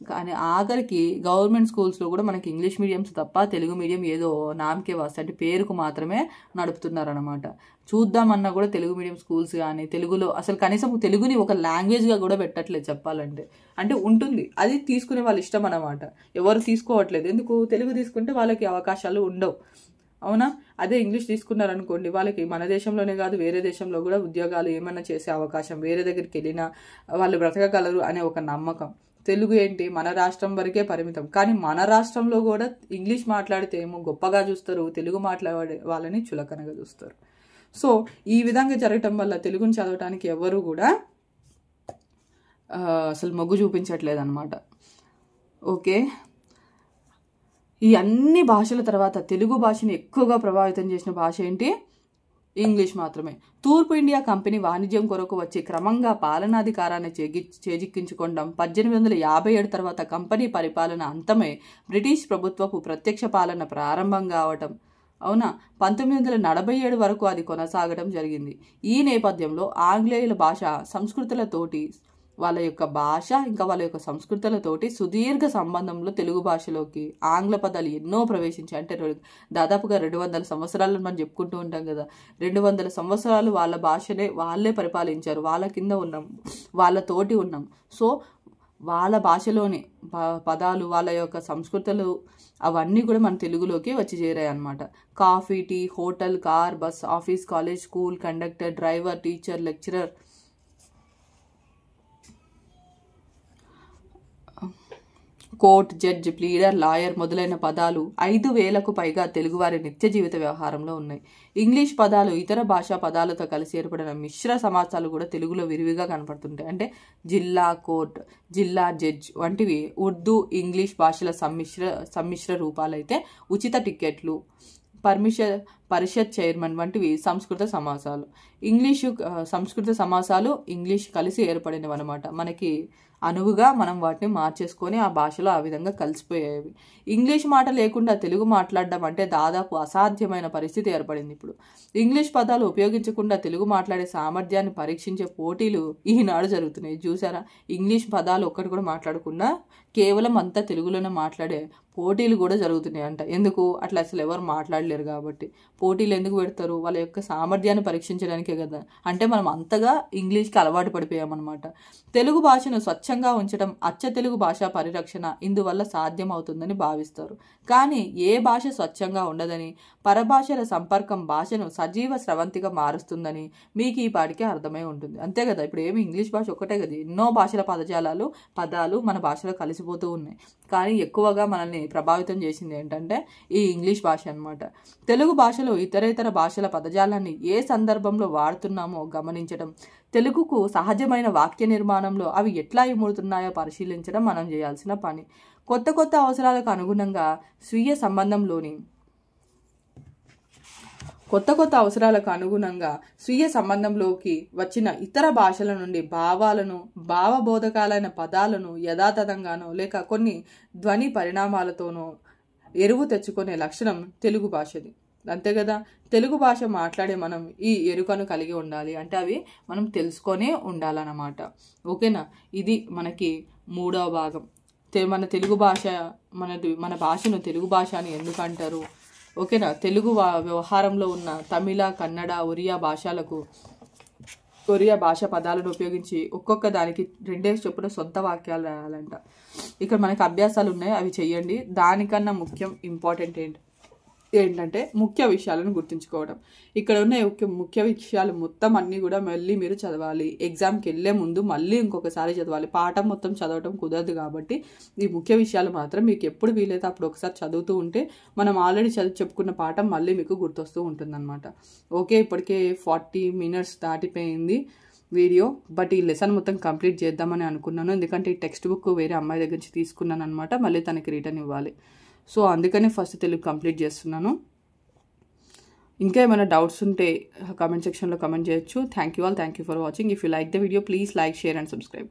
కానీ ఆఖరికి గవర్నమెంట్ స్కూల్స్లో కూడా మనకి ఇంగ్లీష్ మీడియంస్ తప్ప తెలుగు మీడియం ఏదో నామకే వాస్తే అంటే పేరుకు మాత్రమే నడుపుతున్నారనమాట. చూద్దామన్నా కూడా తెలుగు మీడియం స్కూల్స్ కానీ తెలుగులో అసలు కనీసం తెలుగుని ఒక లాంగ్వేజ్గా కూడా పెట్టట్లేదు చెప్పాలంటే. అంటే ఉంటుంది, అది తీసుకునే వాళ్ళ ఇష్టం అన్నమాట. ఎవరు తీసుకోవట్లేదు. ఎందుకు? తెలుగు తీసుకుంటే వాళ్ళకి అవకాశాలు ఉండవు. అవునా? అదే ఇంగ్లీష్ తీసుకున్నారనుకోండి, వాళ్ళకి మన దేశంలోనే కాదు వేరే దేశంలో కూడా ఉద్యోగాలు ఏమైనా చేసే అవకాశం, వేరే దగ్గరికి వెళ్ళినా వాళ్ళు బ్రతకగలరు అనే ఒక నమ్మకం. తెలుగు ఏంటి మన రాష్ట్రం వరకే పరిమితం, కానీ మన రాష్ట్రంలో కూడా ఇంగ్లీష్ మాట్లాడితే ఏమో గొప్పగా చూస్తారు, తెలుగు మాట్లాడే వాళ్ళని చులకనగా చూస్తారు. సో ఈ విధంగా జరగటం వల్ల తెలుగుని చదవటానికి ఎవరు కూడా అసలు మొగ్గు చూపించట్లేదు అనమాట. ఓకే, ఈ అన్ని భాషల తర్వాత తెలుగు భాషని ఎక్కువగా ప్రభావితం చేసిన భాష ఏంటి? ఇంగ్లీష్ మాత్రమే. తూర్పు ఇండియా కంపెనీ వాణిజ్యం కొరకు వచ్చి క్రమంగా పాలనాధికారాన్ని చేజిక్కించుకోవడం, 1857 తర్వాత కంపెనీ పరిపాలన అంతమై బ్రిటిష్ ప్రభుత్వపు ప్రత్యక్ష పాలన ప్రారంభం కావటం, అవునా, 1947 వరకు అది కొనసాగడం జరిగింది. ఈ నేపథ్యంలో ఆంగ్లేయుల భాష సంస్కృతులతోటి, వాళ్ళ యొక్క భాష ఇంకా వాళ్ళ యొక్క సంస్కృతులతోటి సుదీర్ఘ సంబంధంలో తెలుగు భాషలోకి ఆంగ్ల పదాలు ఎన్నో ప్రవేశించాయి. అంటే దాదాపుగా 200 సంవత్సరాలను మనం చెప్పుకుంటూ ఉంటాం కదా, 200 సంవత్సరాలు వాళ్ళ భాషనే వాళ్ళే పరిపాలించారు, వాళ్ళ కింద ఉన్నాం, వాళ్ళతోటి ఉన్నాం. సో వాళ్ళ భాషలోని పదాలు, వాళ్ళ యొక్క సంస్కృతులు అవన్నీ కూడా మన తెలుగులోకి వచ్చి చేరాయి అన్నమాట. Coffee, tea, hotel, car, bus, office, college, school, conductor, driver, teacher, lecturer, court, judge, pleader, lawyer మొదలైన పదాలు 5,000కు పైగా తెలుగువారి నిత్య జీవిత వ్యవహారంలో ఉన్నాయి. ఇంగ్లీష్ పదాలు ఇతర భాషా పదాలతో కలిసి ఏర్పడిన మిశ్ర సమాసాలు కూడా తెలుగులో విరివిగా కనపడుతుంటాయి. అంటే జిల్లా కోర్ట్, జిల్లా జడ్జ్ వంటివి ఉర్దూ, ఇంగ్లీష్ భాషల సమ్మిశ్ర రూపాలైతే ఉచిత టికెట్లు, పరిషత్ చైర్మన్ వంటివి సంస్కృత సమాసాలు. సంస్కృత సమాసాలు ఇంగ్లీష్ కలిసి ఏర్పడినవి అనమాట. మనకి అనువుగా మనం వాటిని మార్చేసుకొని ఆ భాషలో ఆ విధంగా కలిసిపోయేవి. ఇంగ్లీష్ మాట లేకుండా తెలుగు మాట్లాడడం అంటే దాదాపు అసాధ్యమైన పరిస్థితి ఏర్పడింది ఇప్పుడు. ఇంగ్లీష్ పదాలు ఉపయోగించకుండా తెలుగు మాట్లాడే సామర్థ్యాన్ని పరీక్షించే పోటీలు ఈనాడు జరుగుతున్నాయి. చూసారా, ఇంగ్లీష్ పదాలు ఒక్కటి కూడా మాట్లాడకుండా కేవలం అంతా తెలుగులోనే మాట్లాడే పోటీలు కూడా జరుగుతున్నాయి అంట. ఎందుకు? అట్లా అసలు ఎవరు మాట్లాడలేరు కాబట్టి. పోటీలు ఎందుకు పెడతారు? వాళ్ళ యొక్క సామర్థ్యాన్ని పరీక్షించడానికే కదా. అంటే మనం అంతగా ఇంగ్లీష్కి అలవాటు పడిపోయామన్నమాట. తెలుగు భాషను స్వచ్ఛంగా ఉంచడం, అచ్చ తెలుగు భాషా పరిరక్షణ ఇందువల్ల సాధ్యం అవుతుందని భావిస్తారు. కానీ ఏ భాష స్వచ్ఛంగా ఉండదని, పరభాషల సంపర్కం భాషను సజీవ స్రవంతిగా మారుస్తుందని మీకు ఈ పాటికే అర్థమై ఉంటుంది. అంతే కదా, ఇప్పుడు ఏమి ఇంగ్లీష్ భాష ఒక్కటే కదా, ఎన్నో భాషల పదాలు మన భాషలో కలిసిపోతూ ఉన్నాయి. కానీ ఎక్కువగా మనల్ని ప్రభావితం చేసింది ఏంటంటే ఈ ఇంగ్లీష్ భాష అన్నమాట. తెలుగు భాషలో ఇతర భాషల పదజాలాన్ని ఏ సందర్భంలో వాడుతున్నామో గమనించడం, తెలుగుకు సహజమైన వాక్య నిర్మాణంలో అవి ఎట్లా ఇముడుతున్నాయో పరిశీలించడం మనం చేయాల్సిన పని. కొత్త అవసరాలకు అనుగుణంగా స్వీయ సంబంధంలోకి వచ్చిన ఇతర భాషల నుండి భావాలను, భావబోధకాలైన పదాలను యథాతథంగానో లేక కొన్ని ధ్వని పరిణామాలతోనో ఎరువు తెచ్చుకునే లక్షణం తెలుగు భాషది. అంతే కదా, తెలుగు భాష మాట్లాడే మనం ఈ ఎరుకను కలిగి ఉండాలి. అంటే అవి మనం తెలుసుకొనే ఉండాలన్నమాట. ఓకేనా, ఇది మనకి 3వ భాగం. మన తెలుగు భాష, మన భాషను తెలుగు భాష అని ఎందుకు అంటారు? ఓకేనా, తెలుగు వ్యవహారంలో ఉన్న తమిళ, కన్నడ, ఒరియా భాష పదాలను ఉపయోగించి ఒక్కొక్క దానికి 2 చొప్పున సొంత వాక్యాలు రాయాలంట. ఇక్కడ మనకి అభ్యాసాలు ఉన్నాయి, అవి చెయ్యండి. దానికన్నా ఇంపార్టెంట్ ఏంటంటే ముఖ్య విషయాలను గుర్తుంచుకోవడం. ఇక్కడ ఉన్న ముఖ్య విషయాలు మొత్తం అన్నీ కూడా మళ్ళీ మీరు చదవాలి. ఎగ్జామ్కి వెళ్ళే ముందు మళ్ళీ ఇంకొకసారి చదవాలి. పాఠం మొత్తం చదవటం కుదరదు కాబట్టి ఈ ముఖ్య విషయాలు మాత్రం మీకు ఎప్పుడు వీలైతే అప్పుడు ఒకసారి చదువుతూ ఉంటే మనం ఆల్రెడీ చెప్పుకున్న పాఠం మళ్ళీ మీకు గుర్తొస్తూ ఉంటుందన్నమాట. ఓకే, ఇప్పటికే 40 minutes దాటిపోయింది వీడియో. బట్ ఈ లెసన్ మొత్తం కంప్లీట్ చేద్దామని అనుకున్నాను, ఎందుకంటే ఈ టెక్స్ట్ బుక్ వేరే అమ్మాయి దగ్గర నుంచి తీసుకున్నాను అనమాట. మళ్ళీ తనకి రిటర్న్ ఇవ్వాలి. సో అందుకని ఫస్ట్ తెలుగు కంప్లీట్ చేస్తున్నాను. ఇంకా ఏమైనా డౌట్స్ ఉంటే కామెంట్ సెక్షన్లో కామెంట్ చేయొచ్చు. Thank you for watching. If you like the video please like, share and subscribe.